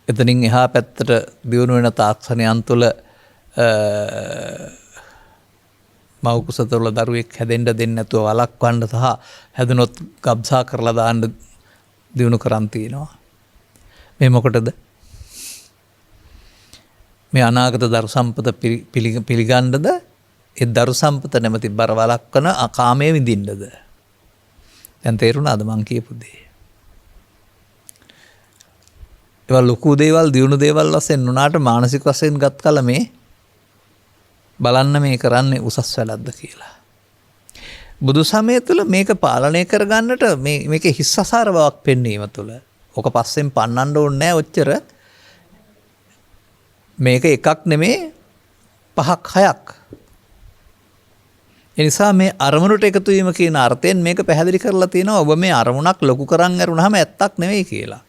එතනින් එහා පැත්තට දියුණු වෙන තාක්ෂණයන් තුළ මව් කුස තුළ දරුවෙක් හැදෙන්න දෙන්නේ නැතුව වළක්වන්න සහ හැදුනොත් ගබ්සා කරලා දාන්න දිනු කරන් තිනවා. මේ මොකටද? මේ අනාගත දරු සම්පත පිළිගන්නද? ඒ දරු සම්පත නැමැති බර වළක්වන අකාමයේ විඳින්නද? දැන් තේරුණාද මං කියපු දේ? ඒවා ලොකු දේවල් දියුණු දේවල් වශයෙන් නුනාට මානසික වශයෙන් ගත් කල මේ බලන්න මේ කරන්නේ උසස් වැලක්ද කියලා. බුදු සමය තුළ මේක පාලනය කරගන්නට මේක හිස්සසාර බවක් පෙන්වීම තුළ ඕක පස්සෙන් පන්නන්න ඕනේ නැහැ ඔච්චර. මේක එකක් නෙමේ 5ක් 6ක්. ඒ නිසා මේ අරමුණට එකතු වීම කියන අර්ථයෙන් මේක පැහැදිලි කරලා තියෙනවා. ඔබ මේ අරමුණක් ලොකු කරන් අරුණාම ඇත්තක් නෙවෙයි කියලා.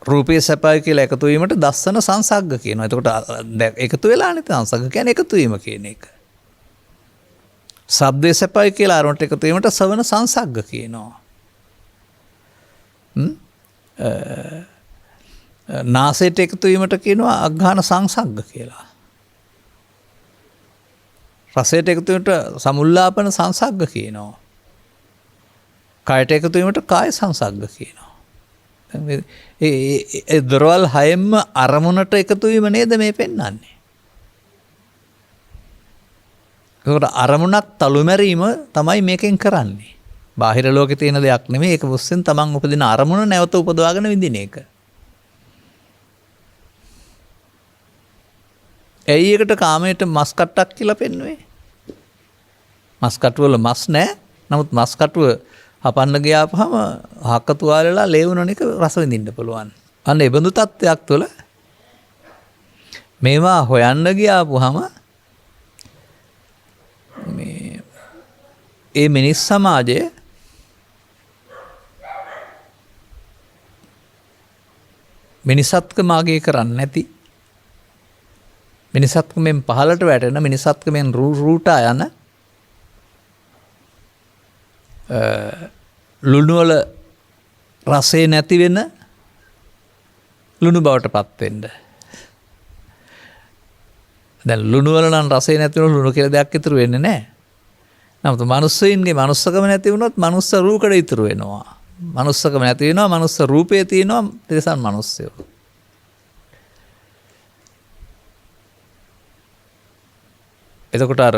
රූපේ සැපයි කියලා එකතු වීමට දස්සන සංසග්ග කියනවා. එතකොට එකතු වෙලානේ සංසග්ග කියන්නේ එකතු වීම කියන එක. ශබ්දේ සැපයි කියලා අරමුණට එකතු වීමට සවන සංසග්ග කියනවා. නාසයට එකතු වීමට කියනවා අග්ඝාන සංසග්ග කියලා. රසයට එකතු වීමට සමුල්ලාපන සංසග්ග කියනවා. කයට එකතු වීමට කාය සංසග්ග කියනවා. ඒ දොරවල් හයෙන්ම අරමුණට එකතු වීම නේද මේ පෙන්වන්නේ. ඒකට අරමුණක් තලුමැරීම තමයි මේකෙන් කරන්නේ. බාහිර ලෝකේ තියෙන දෙයක් නෙමෙයි. ඒක මුස්සෙන් තමන් උපදින අරමුණ නැවත උපදවාගෙන විඳින එක. ඇයි ඒකට කාමයට මස් කට්ටක් කියලා පෙන්වුවේ? මස් කටුවල මස් නැහැ. නමුත් මස් කටුව හපන්න ගියාපහම හක්ක තුවාලලා ලේවුනන එක රස විඳින්න පුළුවන්. අන්න ඒ බඳු තත්ත්වයක් තුළ මේවා හොයන්න ගියාපුවම ඒ මිනිස් සමාජයේ මිනිසත්කමගේ කරන්නේ නැති මිනිසත්කමෙන් පහළට වැටෙන මිනිසත්කමෙන් රූටා යන ලුණු වල රසේ නැති වෙන ලුණු බවට පත් වෙන්න. දැන් ලුණු වල නම් රසේ නැති වුණොත් ලුණු කියලා දෙයක් ඉතුරු වෙන්නේ නැහැ. නමුත් මිනිස්සුන්ගේ මනුස්සකම නැති වුණොත් මනුස්ස රූකඩ ඉතුරු වෙනවා. මනුස්සකම නැති වෙනවා මනුස්ස රූපේ තියෙනවා තිරසන් මනුස්සයෝ. එතකොට අර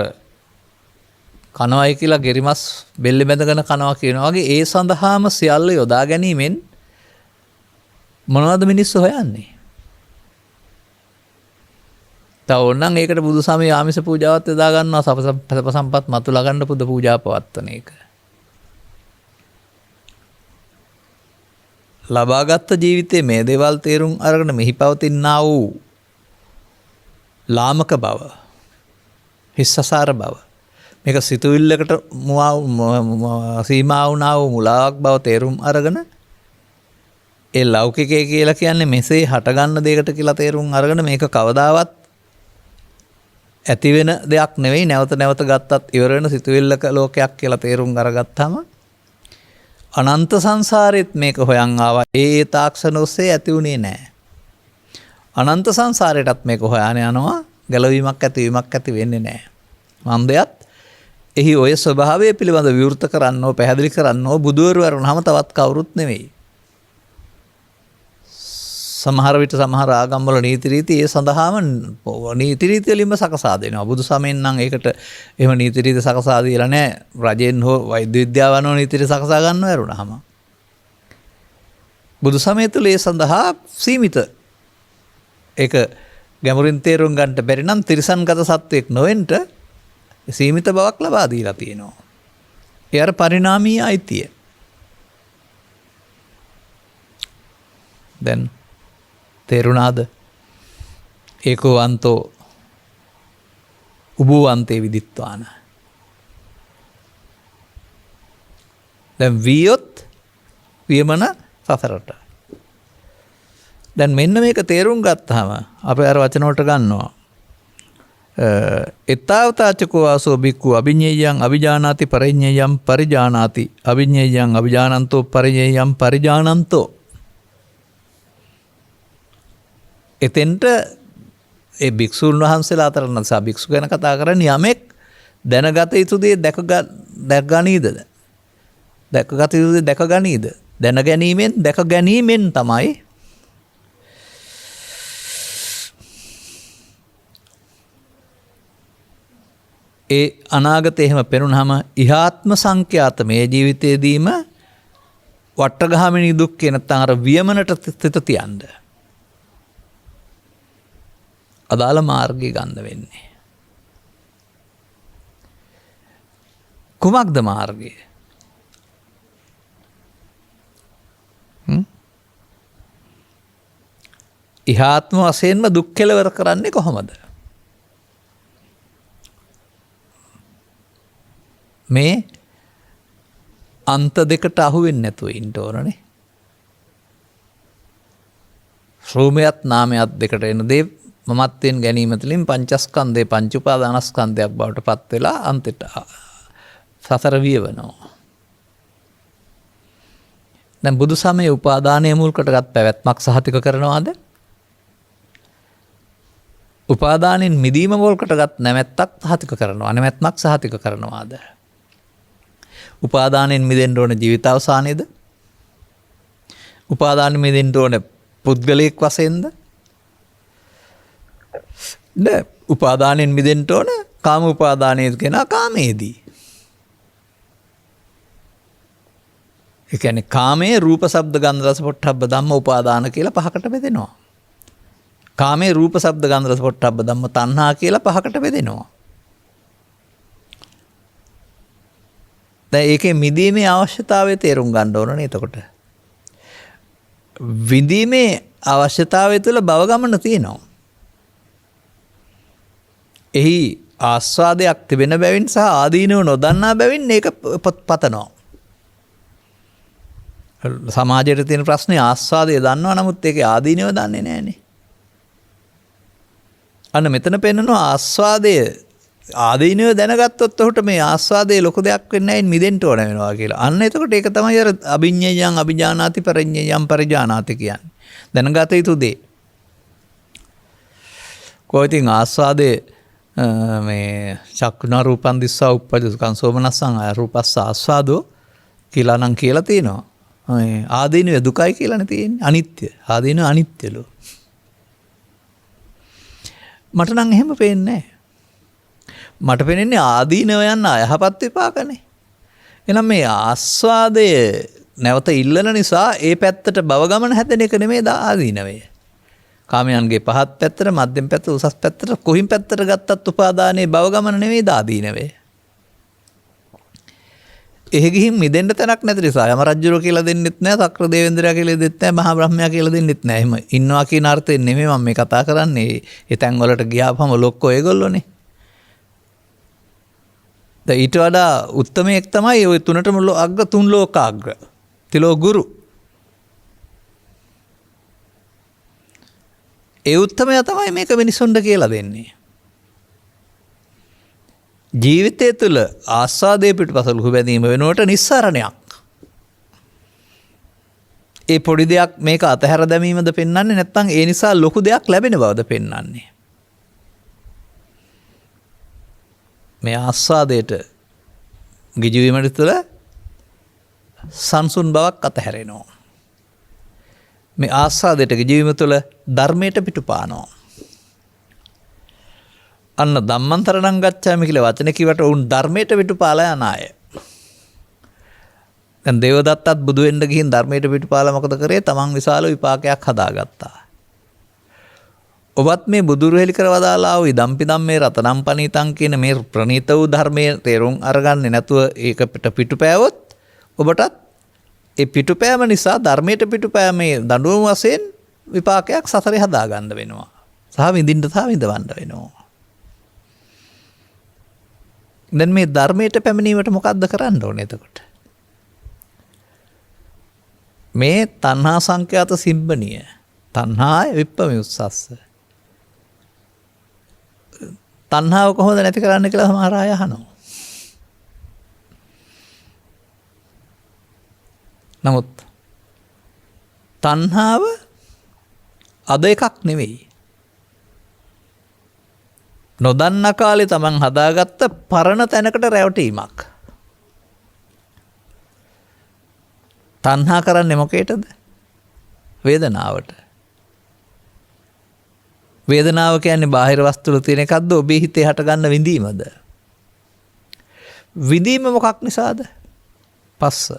කනවයි කියලා ගෙරිමස් බෙල්ලේ බැඳගෙන කනවා කියනවා වගේ ඒ සඳහාම සියල්ල යොදා ගැනීමෙන් මොනවද මිනිස්සු හොයන්නේ? තව ඕනනම් ඒකට බුදු සමය ආමිෂ පූජාවත් යොදා ගන්නවා සප සම්පත් මතුලා ගන්න පුද පූජා පවත්වන එක. ලබාගත් ජීවිතයේ මේ දේවල් තේරුම් අරගෙන මෙහි පවතිනා වූ ලාමක බව, හිස්සසාර බව, මේක සිතුවිල්ලකට සීමා වුණා වූ මුලාවක් බව තේරුම් අරගෙන ඒ ලෞකිකය කියලා කියන්නේ මෙසේ හටගන්න දෙයකට කියලා තේරුම් අරගෙන මේක කවදාවත් ඇති වෙන දෙයක් නෙවෙයි නැවත නැවත ගත්තත් ඉවර වෙන සිතුවිල්ලක ලෝකයක් කියලා තේරුම් අරගත්තාම අනන්ත සංසාරෙත් මේක හොයන් ආවා. ඒ තාක්ෂණ ඔස්සේ ඇති උනේ නැහැ. අනන්ත සංසාරයටත් මේක හොයාන යනවා. ගැලවීමක් ඇතිවීමක් ඇති වෙන්නේ නැහැ. මන්දයත් එහි ඔය ස්වභාවය පිළිබඳ විවෘත කරන්නෝ පැහැදිලි කරන්නෝ බුදුවරු වරුණාම තවත් කවුරුත් නෙවෙයි. සමහර විට සමහර ආගම්වල නීති රීති ඒ සඳහාම නීති රීති වලින්ම සකසා දෙනවා. බුදු සමයෙන් නම් ඒකට එහෙම නීති රීති සකසා දීලා නැහැ. රජෙන් හෝ වෛද්‍ය විද්‍යාවනෝ නීති රීති සකසා ගන්නව වරුණාම. බුදු සමය තුළ ඒ සඳහා සීමිත ඒක ගැඹුරින් තේරුම් ගන්නට බැරි නම් තිරිසන්ගත සත්වයක් නොවෙන්න සීමිත බවක් ලබා දීලා තියෙනවා. ඒ අර පරිණාමීය අයිතිය. දැන් තේරුණාද? ඒකෝ අන්තෝ උබෝ අන්තේ විදිත්වාන. දැන් වියොත් වියමන සසරට. දැන් මෙන්න මේක තේරුම් ගත්තාම අපි අර වචන වලට ගන්නවා. එත්තාවතාචකෝ ආසෝ බික්ඛු අභිඤ්ඤයං අභිජානාති පරිඤ්ඤයං පරිජානාති අභිඤ්ඤයං අභිජානන්තෝ පරිඤ්ඤයං පරිජානන්තෝ. එතෙන්ට ඒ භික්ෂුන් වහන්සේලා අතර නිසා භික්ෂු ගැන කතා කරන්නේ යමෙක් දැනගත යුතු දේ දැක ගනීද? දැකගත යුතු දේ දැක ගනීද? දැන ගැනීමෙන් දැක ගැනීමෙන් තමයි ඒ අනාගතේ එහෙම පෙනුනහම ඉහාත්ම සංඛ්‍යාත මේ ජීවිතයේදීම වට්ටගාමිනී දුක්ඛේ නැත්නම් අර වියමනට තිත තියන්න අදාළ මාර්ගය ගන්න වෙන්නේ. කුමක්ද මාර්ගය? ඉහාත්ම වශයෙන්ම දුක් කෙලවර කරන්නේ කොහොමද? මේ අන්ත දෙකට අහු වෙන්නේ නැතුව ඉන්න ඕනනේ. රූපයත් නාමයත් දෙකට එන දේ මමත්වෙන් ගැනීම තුළින් පංචස්කන්ධේ පංච උපාදානස්කන්ධයක් බවට පත් වෙලා අන්තයට සතර වියවනවා. දැන් බුදු සමයේ උපාදානය මුල් කොටගත් පැවැත්මක් සහතික කරනවාද? උපාදානෙන් මිදීම මුල් කොටගත් නැමැත්තක් සහතික කරනවා. නැමැත්මක් සහතික කරනවාද? උපාදානෙන් මිදෙන්න ඕන ජීවිත අවසානයේද? උපාදානෙන් මිදෙන්න ඕන පුද්ගලයෙක් වශයෙන්ද? නෑ, උපාදානෙන් මිදෙන්න ඕන කාම උපාදානයේ කෙනා කාමයේදී. ඒ කියන්නේ කාමයේ රූප ශබ්ද ගන්ධ රස පොට්ටබ්බ ධම්ම උපාදාන කියලා පහකට බෙදෙනවා. කාමයේ රූප ශබ්ද ගන්ධ රස පොට්ටබ්බ ධම්ම තණ්හා කියලා පහකට බෙදෙනවා. දැන් ඒකේ මිදීමේ අවශ්‍යතාවය තේරුම් ගන්න ඕනනේ. එතකොට විඳීමේ අවශ්‍යතාවය තුළ භව ගමන තියෙනවා. එහි ආස්වාදයක් තිබෙන බැවින් සහ ආදීනව නොදන්නා බැවින් ඒක පතනවා. සමාජයට තියෙන ප්‍රශ්නේ ආස්වාදය දන්නවා, නමුත් ඒකේ ආදීනව දන්නේ නැහනේ. අන්න මෙතන පෙන්නනවා ආස්වාදය ආදීනව දැනගත්තොත් ඔහුට මේ ආස්වාදයේ ලොකු දෙයක් වෙන්නේ නැහැ, මිදෙන්න ඕන වෙනවා කියලා. අන්න එතකොට ඒක තමයි අර අභිඤ්ඤයං අභිජානාති පරිඤ්ඤයං පරිජානාති කියන්නේ. දැනගත යුතු දේ. කොයිතින් ආස්වාදයේ මේ චක්කුණා රූපං දිස්සා උප්පජ්ජසුඛං සෝමනස්සං රූපස්ස ආස්වාදෝ කියලා නම් කියලා තියෙනවා. ආදීනව දුකයි කියලානේ තියෙන්නේ. අනිත්‍ය. ආදීනව අනිත්‍යලු. මට නම් එහෙම පේන්නේ නැහැ. මට පේන්නේ ආදීනව යන අයහපත් විපාකනේ. එහෙනම් මේ ආස්වාදය නැවත ඉල්ලන නිසා ඒ පැත්තට භව ගමන හැදෙන එක නෙමෙයි ආදීනවය. කාමයන්ගේ පහත් පැත්තට, මධ්‍යම පැත්තට, උසස් පැත්තට කොහින් පැත්තට ගත්තත් උපාදානයේ භව ගමන නෙමෙයි ආදීනවය. එහෙ ගිහින් මිදෙන්න තැනක් නැති නිසා යම රජුරෝ කියලා දෙන්නෙත් නැහැ, සක්‍ර දේවේන්ද්‍රයා කියලා දෙන්නෙත් නැහැ, මහා බ්‍රහ්මයා කියලා දෙන්නෙත් නැහැ. එහෙම ඉන්නවා කියන අර්ථයෙන් නෙමෙයි මම මේ කතා කරන්නේ. ඒ තැන් වලට ගියාපම ලොක්කෝ ඒගොල්ලෝනේ. දැන් ඊට වඩා උත්තරමයක් තමයි ওই තුනටම අග්‍ර තුන් ලෝකාග්‍ර. තිලෝ ගුරු. ඒ උත්තරමය තමයි මේක මිනිසුන්ට කියලා දෙන්නේ. ජීවිතය තුළ ආස්වාදයේ පිටපස ලුහු බැඳීම වෙනුවට නිස්සාරණයක්. ඒ පොඩි දෙයක් මේක අතහැර දැමීමද පෙන්වන්නේ, නැත්නම් ඒ නිසා ලොකු දෙයක් ලැබෙන බවද පෙන්වන්නේ. මේ ආස්වාදයට ගිජු වීම තුළ සංසුන් බවක් අතහැරෙනවා. මේ ආස්වාදයට ගිජු වීම තුළ ධර්මයට පිටුපානවා. අන්න ධම්මන්තරණං ගච්ඡාමි කියලා වචන කිව්වට උන් ධර්මයට පිටුපාලා යන අය. දැන් දේවදත්තත් බුදු වෙන්න ගිහින් ධර්මයට පිටුපාලා මොකද කරේ? තමන් විශාල විපාකයක් හදාගත්තා. ඔබත් මේ බුදුරුහෙලි කරවදාලා වූ ඉදම්පි ධම්මේ රතනම් පනීතං කියන මේ ප්‍රණීත වූ ධර්මයේ තේරුම් අරගන්නේ නැතුව ඒකට පිටුපෑවොත් ඔබටත් ඒ පිටුපෑම නිසා ධර්මයට පිටුපෑමේ දඬුවම වශයෙන් විපාකයක් සසරේ හදාගන්න වෙනවා. සහ විඳින්න සහ විඳවන්න වෙනවා. දැන් මේ ධර්මයට පැමිණීමට මොකද්ද කරන්න ඕනේ එතකොට? මේ තණ්හා සංඛ්‍යාත සිම්බනිය. තණ්හාය විප්පමිඋස්සස්ස. තණ්හාව කොහොමද නැති කරන්න කියලා සමහර අය අහනවා. නමුත් තණ්හාව අද එකක් නෙවෙයි. නොදන්න කාලේ තමන් හදාගත්ත පරණ තැනකට රැවටීමක්. තණ්හා කරන්නේ මොකේටද? වේදනාවට. වේදනාව කියන්නේ බාහිර වස්තු වල තියෙන එකක්ද ඔබේ හිතේ හටගන්න විඳීමද? විඳීම මොකක් නිසාද? පස්ස.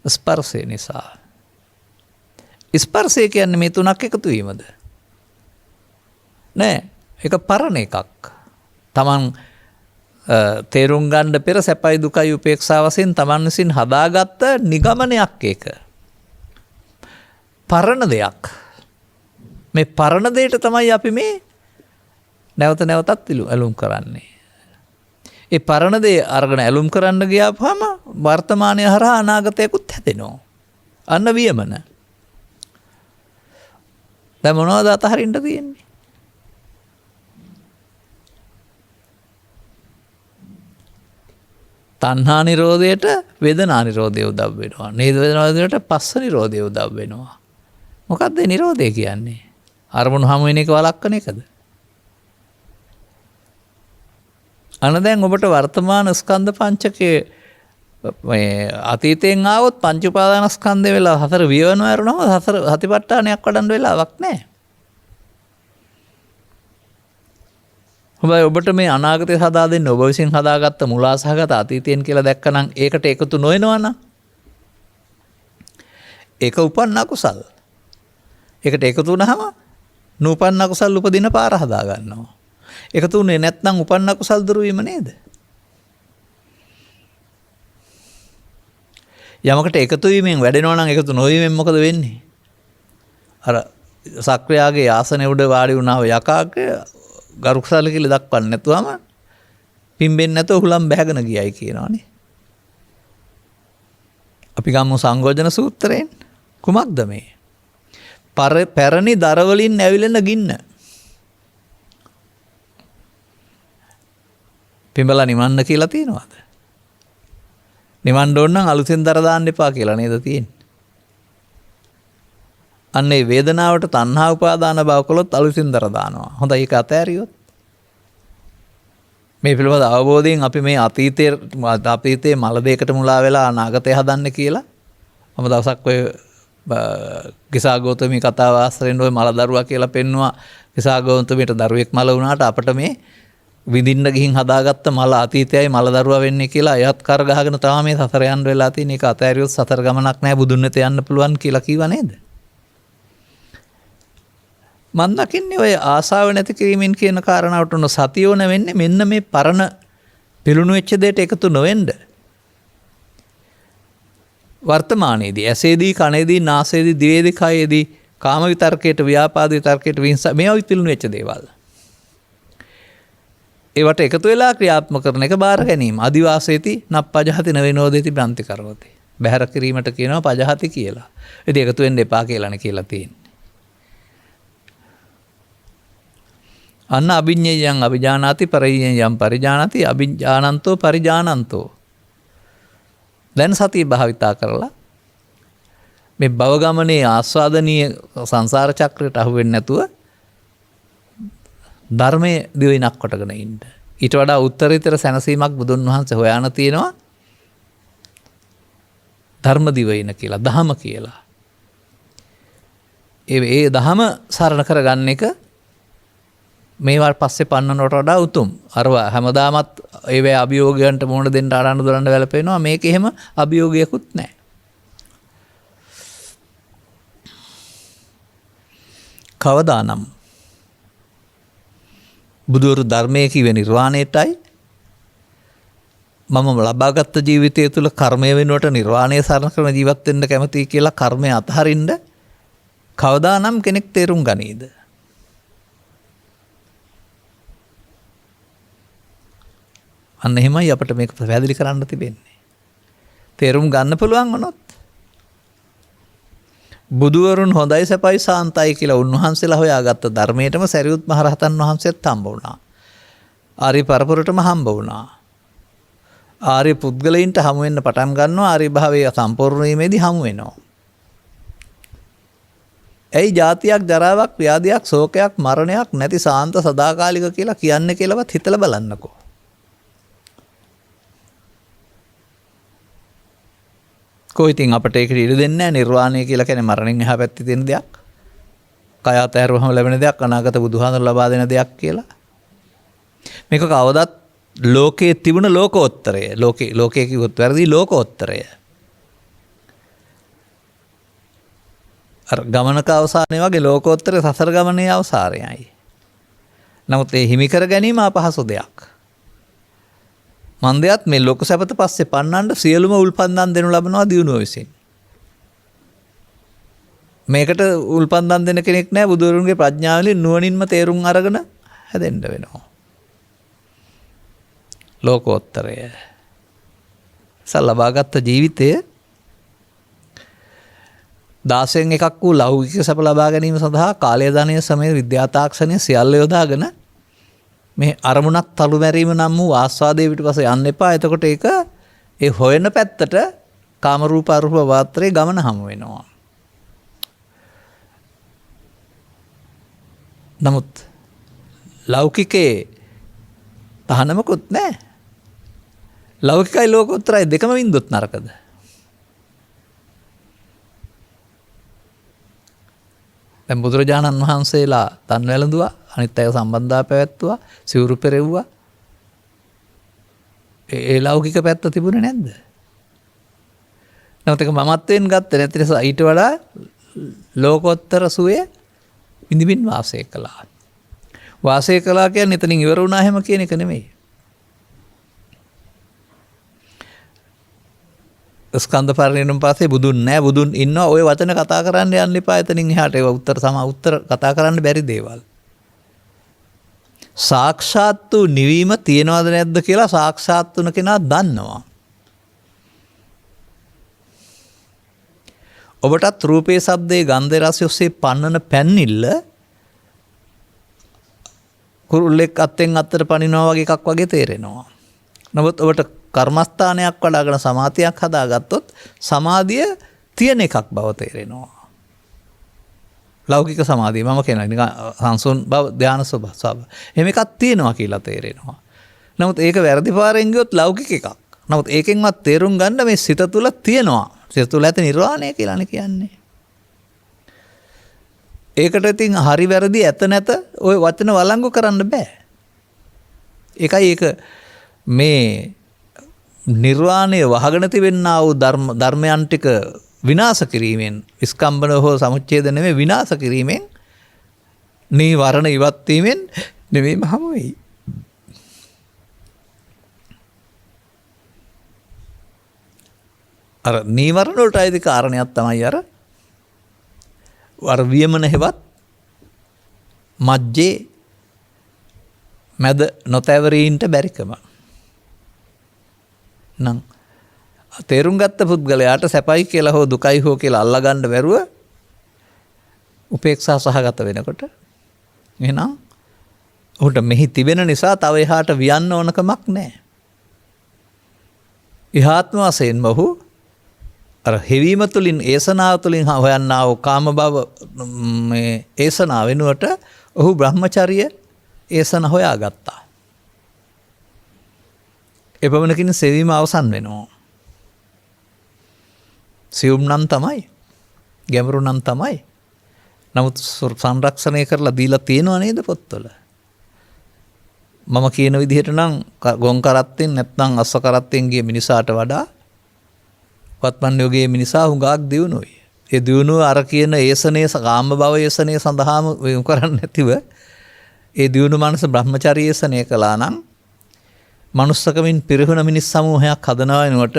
ස්පර්ශය නිසා. ස්පර්ශය කියන්නේ මේ තුනක් එකතු වීමද? නෑ. ඒක පරණ එකක්. තමන් තේරුම් ගන්න පෙර සැපයි දුකයි උපේක්ෂා වශයෙන් තමන් විසින් හදාගත්ත නිගමනයක් ඒක. පරණ දෙයක්. මේ පරණ දෙයට තමයි අපි මේ නැවත නැවතත් ඇලුම් කරන්නේ. ඒ පරණ දේ අරගෙන ඇලුම් කරන්න ගියාම වර්තමානය හරහා අනාගතයකුත් හැදෙනවා. අන්න වියමන. දැන් මොනවද අතහරින්න තියෙන්නේ? තණ්හා නිරෝධයට වේදනා නිරෝධය උදව් වෙනවා. වේදනා නිරෝධයට පස්ස නිරෝධය උදව් වෙනවා. මොකක්ද මේ නිරෝධය කියන්නේ? අරමුණු හමු වෙන එක වළක්වන එකද? අන්න දැන් ඔබට වර්තමාන ස්කන්ධ පංචකයේ මේ අතීතයෙන් ආවොත් පංච උපාදානස්කන්ධය වෙලා හතර වියවන වරුණම හතර හතිපට්ඨානයක් වඩන්න වෙලාවක් නැහැ. ඔබට මේ අනාගතය හදා දෙන්න ඔබ විසින් හදාගත්ත මුලාසහගත අතීතයෙන් කියලා දැක්කනම් ඒකට එකතු නොවෙනවා නම් ඒක උපන්න අකුසල්. ඒකට එකතු වුණාම නූපන්න අකුසල් උපදින පාර හදා ගන්නවා. එකතු වුණේ නැත්නම් උපන්න අකුසල් දුරු වීම නේද? යමකට එකතු වීමෙන් වැඩෙනවා නම් එකතු නොවීමෙන් මොකද වෙන්නේ? අර සක්‍රියාගේ ආසනයේ උඩ වාඩි වුණාව යකාගේ ගරුක්සාල කියලා දක්වන්නේ නැතුවම පිම්බෙන්නේ නැතුව හුලම් බැහැගෙන ගියයි කියනවානේ. අපි ගමු සංගෝජන සූත්‍රයෙන්. කුමක්ද මේ? පැරණි දරවලින් ඇවිලෙන ගින්න. පිඹලා නිවන්න කියලා තියෙනවද? නිවන්න ඕන නම් අලුතෙන් දර දාන්න එපා කියලා නේද තියෙන්නේ? අන්න ඒ වේදනාවට තණ්හා උපාදාන භව කළොත් අලුතින් දර දානවා. හොඳයි ඒක අතෑරියොත්. මේ පිළිබඳ අවබෝධයෙන් අපි මේ අතීතයේ මල දෙයකට මුලා වෙලා අනාගතය හදන්න කියලා මම දවසක් ඔය ගිසා ගෞතමී කතාව ආශ්‍රයෙන් ඔය මල දරුවා කියලා පෙන්නවා. ගිසා ගෞතමීට දරුවෙක් මල වුණාට අපිට මේ විඳින්න ගිහින් හදාගත්ත මල අතීතයයි මල දරුවා වෙන්නේ කියලා එයත් කර ගහගෙන තමයි මේ සතර යන්න වෙලා තියෙන. ඒක අතෑරියොත් සතර ගමනක් නැහැ බුදුන් වෙත යන්න පුළුවන් කියලා කිව්වා නේද? මන් දකින්නේ ඔය ආසාව නැති කිරීමෙන් කියන කාරණාවට උන සතියෝන වෙන්නේ මෙන්න මේ පරණ පිළුණු වෙච්ච දෙයට එකතු නොවෙන්න. වර්තමානයේදී ඇසේදී කනේදී නාසයේදී දිවේදී කයේදී කාම විතර්කයට ව්‍යාපාද විතර්කයට විහිංසා මේවා පිළුණු වෙච්ච දේවල්. ඒවට එකතු වෙලා ක්‍රියාත්මක කරන එක බාර ගැනීම. අදිවාසේති නප්පජහති නවේනෝදේති බ්‍රන්ති කරවති. බහැර කිරීමට කියනවා පජහති කියලා. ඉතින් එකතු වෙන්න එපා කියලානේ කියලා තියෙන්නේ. අන්න අභිඤ්ඤයං අභිජානාති පරිඤ්ඤයං පරිජානාති අභිජානන්තෝ පරිජානන්තෝ. දැන් සතිය භාවිතා කරලා මේ භව ගමනේ ආස්වාදනීය සංසාර චක්‍රයට අහු වෙන්නේ නැතුව ධර්මයේ දිවිනක් කොටගෙන ඉන්න. ඊට වඩා උත්තරීතර සැනසීමක් බුදුන් වහන්සේ හොයාන තියෙනවා. ධර්ම දිවින කියලා, දහම කියලා. ඒ දහම සරණ කරගන්න එක මේවා පස්සේ පන්නනට වඩා උතුම්. අරවා හැමදාමත් ඒවේ අභියෝගයන්ට මුහුණ දෙන්න ආරන්න දොරන්න වැළපෙනවා. මේක එහෙම අභියෝගයකුත් නැහැ. කවදානම් බුදුවරු ධර්මයේ කිව්වේ නිර්වාණයටයි මම ලබාගත් ජීවිතය තුළ කර්මය වෙනුවට නිර්වාණය සරණ කරන ජීවත් වෙන්න කැමතියි කියලා කර්මය අතහරින්න කවදානම් කෙනෙක් තේරුම් ගනීද? අන්න එහෙමයි අපිට මේක පැහැදිලි කරන්න තිබෙන්නේ. තේරුම් ගන්න පුළුවන් වුණොත් බුදුවරුන් හොඳයි සැපයි සාන්තයි කියලා උන්වහන්සේලා හොයාගත්ත ධර්මයටම සරියුත් මහ රහතන් වහන්සේත් හම්බ වුණා. ආර්ය පරපුරටම හම්බ වුණා. ආර්ය පුද්ගලයින්ට හමු වෙන්න පටන් ගන්නවා. ආර්ය භාවයේ සම්පූර්ණ වීමේදී හමු වෙනවා. ඇයි ජාතියක් ජරාවක් ව්‍යාධියක් ශෝකයක් මරණයක් නැති සාන්ත සදාකාලික කියලා කියන්නේ කියලාවත් හිතලා බලන්නකෝ. කොයිතින් අපට ඒකට ඉඩ දෙන්නේ නැහැ. නිර්වාණය කියලා කියන්නේ මරණයෙන් එහා පැත්තේ තියෙන දෙයක්. කය අතහැරුවම ලැබෙන දෙයක්, අනාගත බුදුහාඳුන ලබා දෙන දෙයක් කියලා. මේක කවදත් ලෝකයේ තිබුණ ලෝකෝත්තරය. ලෝකයේ කිව්වොත් වැරදි ලෝකෝත්තරය. අර ගමනක අවසානයේ වගේ ලෝකෝත්තරේ සසර ගමනේ අවසානයයි. නමුත් ඒ හිමි කර ගැනීම අපහසු දෙයක්. මන්දයත් මේ ලෝක සැපත පස්සේ පන්නන්න සියලුම උල්පන්දම් දෙනු ලබනවා දියුණුව විසින්. මේකට උල්පන්දම් දෙන කෙනෙක් නැහැ. බුදුරුන්ගේ ප්‍රඥාවලින් නුවණින්ම තේරුම් අරගෙන හැදෙන්න වෙනවා. ලෝකෝත්තරය. සලබාගත් ජීවිතය 16න් එකක් වූ ලෞකික සැප ලබා ගැනීම සඳහා කාලය ධනය සමය විද්‍යා තාක්ෂණය සියල්ල යොදාගෙන මේ අරමුණක් තලු මැරීම නම් වූ ආස්වාදයේ පිටපස යන්න එපා. එතකොට ඒක ඒ හොයන පැත්තට කාම රූප අරූප වාත්‍රේ ගමන හමු වෙනවා. නමුත් ලෞකිකේ තහනමකුත් නැහැ. ලෞකිකයි ලෝකෝත්තරයි දෙකම වින්දොත් නරකද? දැන් බුදුරජාණන් වහන්සේලා තන් වැළඳුවා, අනිත් අය සම්බන්ධතා පැවැත්තුවා, සිවුරු පෙරෙව්වා. ඒ ලෞකික පැත්ත තිබුණේ නැද්ද? නැවත ඒක මමත්වෙන් ගත්තේ නැති නිසා ඊට වඩා ලෝකෝත්තර සුවේ විඳින්න වාසය කළා. වාසය කළා කියන්නේ එතනින් ඉවර වුණා හැම කියන එක නෙමෙයි. ස්කන්ධ පරිණිරණය පස්සේ බුදුන් නැහැ, බුදුන් ඉන්නවා. ওই වචන කතා කරන්න යන්න එපා. එතනින් එහාට ඒවා උත්තර කතා කරන්න බැරි දේවල්. සාක්ෂාත් වූ නිවීම තියනවද නැද්ද කියලා සාක්ෂාත් වුණ කෙනා දන්නවා. ඔබටත් රූපේ, ශබ්දේ, ගන්ධේ, රසය ඔස්සේ පන්නන පැන්නිල්ල කුරුල්ලෙක් අත්ෙන් අත්තට පනිනවා වගේ එකක් වගේ තේරෙනවා. නමුත් ඔබට කර්මස්ථානයක් වඩාගෙන සමාධියක් හදාගත්තොත් සමාධිය තියෙන එකක් බව තේරෙනවා. ලෞකික සමාධිය මම කියන නිකන් සංසුන් බව ධානය ස්වභාව. එහෙම එකක් තියෙනවා කියලා තේරෙනවා. නමුත් ඒක වැරදි පාරෙන් ගියොත් ලෞකික එකක්. නමුත් ඒකෙන්වත් තේරුම් ගන්න මේ සිත තුළ තියෙනවා. සිත තුළ ඇති නිර්වාණය කියලානේ කියන්නේ. ඒකට ඉතින් හරි වැරදි ඇත නැත ওই වචන වළංගු කරන්න බෑ. ඒකයි ඒක මේ නිර්වාණය වහගෙන තිබෙනා වූ ධර්මයන් ටික විනාශ කිරීමෙන්, ස්කම්බන හෝ සමුච්ඡේද නෙමෙයි විනාශ කිරීමෙන්, නීවරණ ඉවත් වීමෙන් නෙමෙයිම හමු වෙයි. අර නීවරණ වලට අයිති කාරණයක් තමයි අර වියමන හෙවත් මජ්ජේ මැද නොතැවරීන්ට බැරිකම. නම් තේරුම් ගත්ත පුද්ගලයාට සැපයි කියලා හෝ දුකයි හෝ කියලා අල්ලගන්න බැරුව උපේක්ෂා සහගත වෙනකොට එහෙනම් ඔහුට මෙහි තිබෙන නිසා තව එහාට වියන්න ඕනකමක් නැහැ. ඉහාත්ම වශයෙන්ම ඔහු අර හෙවීම තුළින් ඒසනාව තුළින් හොයන්නා වූ කාම භව මේ ඒසනාව වෙනුවට ඔහු බ්‍රහ්මචර්ය ඒසන හොයාගත්තා. එපමණකින් සෙවීම අවසන් වෙනවා. සියුම් නම් තමයි, ගැඹුරු නම් තමයි. නමුත් සංරක්ෂණය කරලා දීලා තියෙනව නේද පොත්වල? මම කියන විදිහට නම් ගොන් කරත්තෙන් නැත්නම් අස්ස කරත්තෙන් ගිය මිනිසාට වඩා වත්මන් යෝගයේ මිනිසා හුඟක් දියුණුයි. ඒ දියුණුව අර කියන ඒසනේ කාම භව ඒසනේ සඳහාම යොමු කරන්නේ නැතිව ඒ දියුණු මනස බ්‍රහ්මචර්ය ඒසනේ කළා නම් මනුස්සකමින් පිරිහුණ මිනිස් සමූහයක් හදනවා වෙනකොට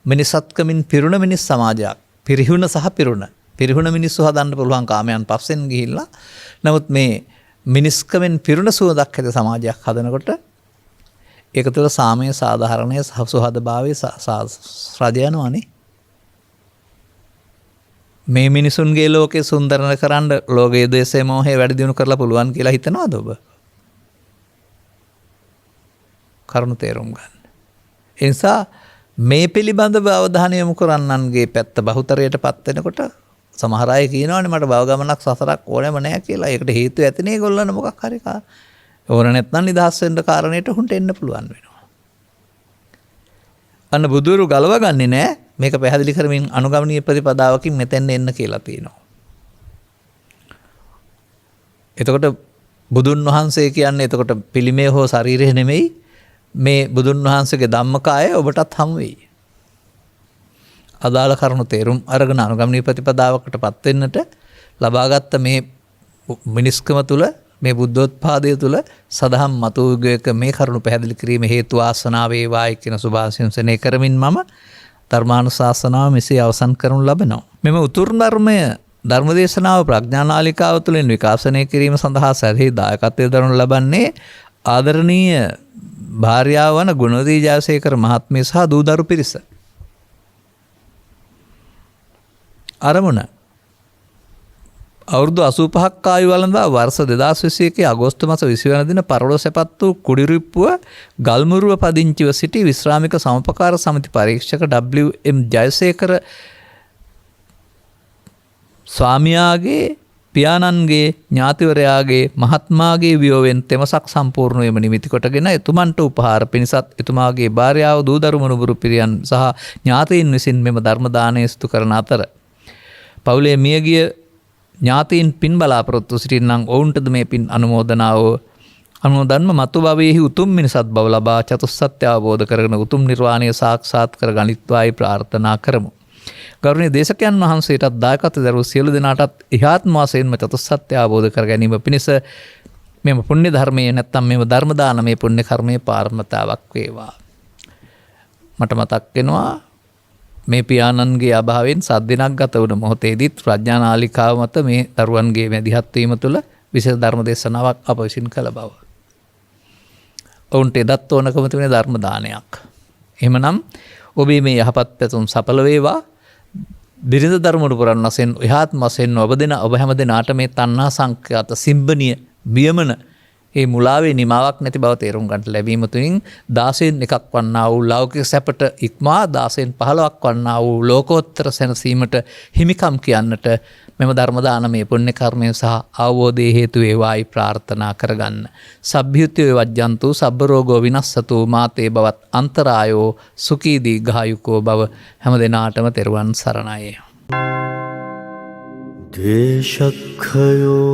මිනිසත්කමින් පිරුණ මිනිස් සමාජයක්, පිරිහුණ සහ පිරිහුණ මිනිස්සු හදන්න පුළුවන් කාමයන් පස්සෙන් ගිහිල්ලා. නමුත් මේ මිනිස්කමින් පිරුණ සුවඳක් ඇති සමාජයක් හදනකොට ඒක තුළ සාමය, සාධාරණය, සහසුහදභාවය රජ යනවානේ. මේ මිනිසුන්ගේ ලෝකේ සුන්දරන කරන්න ලෝකයේ දේශේ මොහේ වැඩි දියුණු කරලා පුළුවන් කියලා හිතනවද ඔබ? කරුණු තේරුම් ගන්න. ඒ නිසා මේ පිළිබඳව අවධානය යොමු කරන්නන්ගේ පැත්ත බහුතරයට පත් වෙනකොට සමහර අය කියනවානේ මට භව ගමනක් සසරක් ඕනෙම නැහැ කියලා. ඒකට හේතුව ඇතිනේ ඒගොල්ලන් මොකක් හරි ඕන නැත්නම් නිදහස් වෙන්න කාරණේට හුන්ට එන්න පුළුවන් වෙනවා. අන්න බුදුරු ගලව ගන්නේ නැහැ. මේක පැහැදිලි කරමින් අනුගමනීය ප්‍රතිපදාවකින් මෙතෙන් එන්න කියලා තියෙනවා. එතකොට බුදුන් වහන්සේ කියන්නේ එතකොට පිළිමේ හෝ ශරීරය නෙමෙයි මේ බුදුන් වහන්සේගේ ධම්මකාය ඔබටත් හමු වෙයි. අදාළ කරුණු තේරුම් අරගෙන අනුගමනීය ප්‍රතිපදාවකටපත් වෙන්නට ලබාගත් මේ මිනිස්කම තුල මේ බුද්ධෝත්පාදය තුල සදහම් මතුවේක මේ කරුණු පැහැදිලි කිරීම හේතු ආසනාව වේවායි කියන සුභාශිංසනය කරමින් මම ධර්මානුශාසනාව මෙසේ අවසන් කරනු ලබනවා. මෙම උතුරු ධර්මය ධර්මදේශනාව ප්‍රඥානාලිකාව තුළින් විකාශනය කිරීම සඳහා සැරෙහි දායකත්වය දරනු ලබන්නේ ආදරණීය භාර්යාව වන ගුණවදී ජයසේකර මහත්මිය සහ දූදරු පිරිස. අරමුණ අවුරුදු 85ක් ආයු වළඳා වර්ෂ 2021 අගෝස්තු මාස 20 වෙනි දින පරලොව සැපත් වූ කුඩිරිප්පුව ගල්මුරුව පදිංචිව සිටි විශ්‍රාමික සමපකාර සමිති පරීක්ෂක WM ජයසේකර ස්වාමියාගේ පියාණන්ගේ ඥාතිවරයාගේ මහත්මාගේ වියෝවෙන් තෙමසක් සම්පූර්ණ වීම නිමිති කොටගෙන එතුමන්ට උපහාර පිණිසත් එතුමාගේ භාර්යාව දූදරු මනුබුරු පිරියන් සහ ඥාතීන් විසින් මෙම ධර්ම දානය සිදු කරන අතර පවුලේ මියගිය ඥාතීන් පින් බලාපොරොත්තු සිටින්නම් ඔවුන්ටද මේ පින් අනුමෝදන්ම මතු භවයේහි උතුම් මිනිසත් බව ලබා චතුස්සත්‍ය අවබෝධ කරගෙන උතුම් නිර්වාණය සාක්ෂාත් කර ගනිත්වායි ප්‍රාර්ථනා කරමු. ගෞරවනීය දේශකයන් වහන්සේටත් දායකත්ව දරූ සියලු දෙනාටත් ඉහාත්ම වශයෙන්ම චතුස්සත්‍ය අවබෝධ කර ගැනීම පිණිස මෙම පුණ්‍ය ධර්මයේ නැත්තම් මෙම ධර්ම දානමේ පුණ්‍ය කර්මයේ පාරමිතාවක් වේවා. මට මතක් වෙනවා මේ පියාණන්ගේ අභාවයෙන් සත් දිනක් ගත වුණ මොහොතේදීත් ප්‍රඥානාලිකාව මත මේ දරුවන්ගේ මැදිහත් වීම තුළ විශේෂ ධර්ම දේශනාවක් අප විසින් කළ බව. ඔවුන්ට එදත් ඕනකම තිබෙන ධර්ම දානයක්. එහෙමනම් ඔබේ මේ යහපත් පැතුම් සඵල වේවා. බිරිඳ ධර්මවල පුරන් වශයෙන් එහාත්ම වශයෙන් ඔබ දෙන ඔබ හැම දෙනාට මේ තණ්හා සංඛ්‍යාත සිම්බනිය බියමන ඒ මුලාවේ නිමාවක් නැති බව තේරුම් ගන්නට ලැබීම තුලින් 16න් එකක් වන්නා වූ ලෞකික සැපට ඉක්මා 16න් 15ක් වන්නා වූ ලෝකෝත්තර සැනසීමට හිමිකම් කියන්නට මෙම ධර්ම දානමය පුණ්‍ය කර්මය සහ අවබෝධයේ හේතු වේවායි ප්‍රාර්ථනා කරගන්න. සබ්බ්‍යුත්‍ය වජ්ජන්තු සබ්බ රෝගෝ විනස්සතු මාතේ බවත් අන්තරායෝ සුඛී දීඝායුකෝ බව හැම දිනාටම තෙරුවන් සරණයි. දේශක්ඛයෝ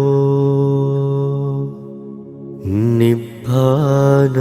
නිබ්බානං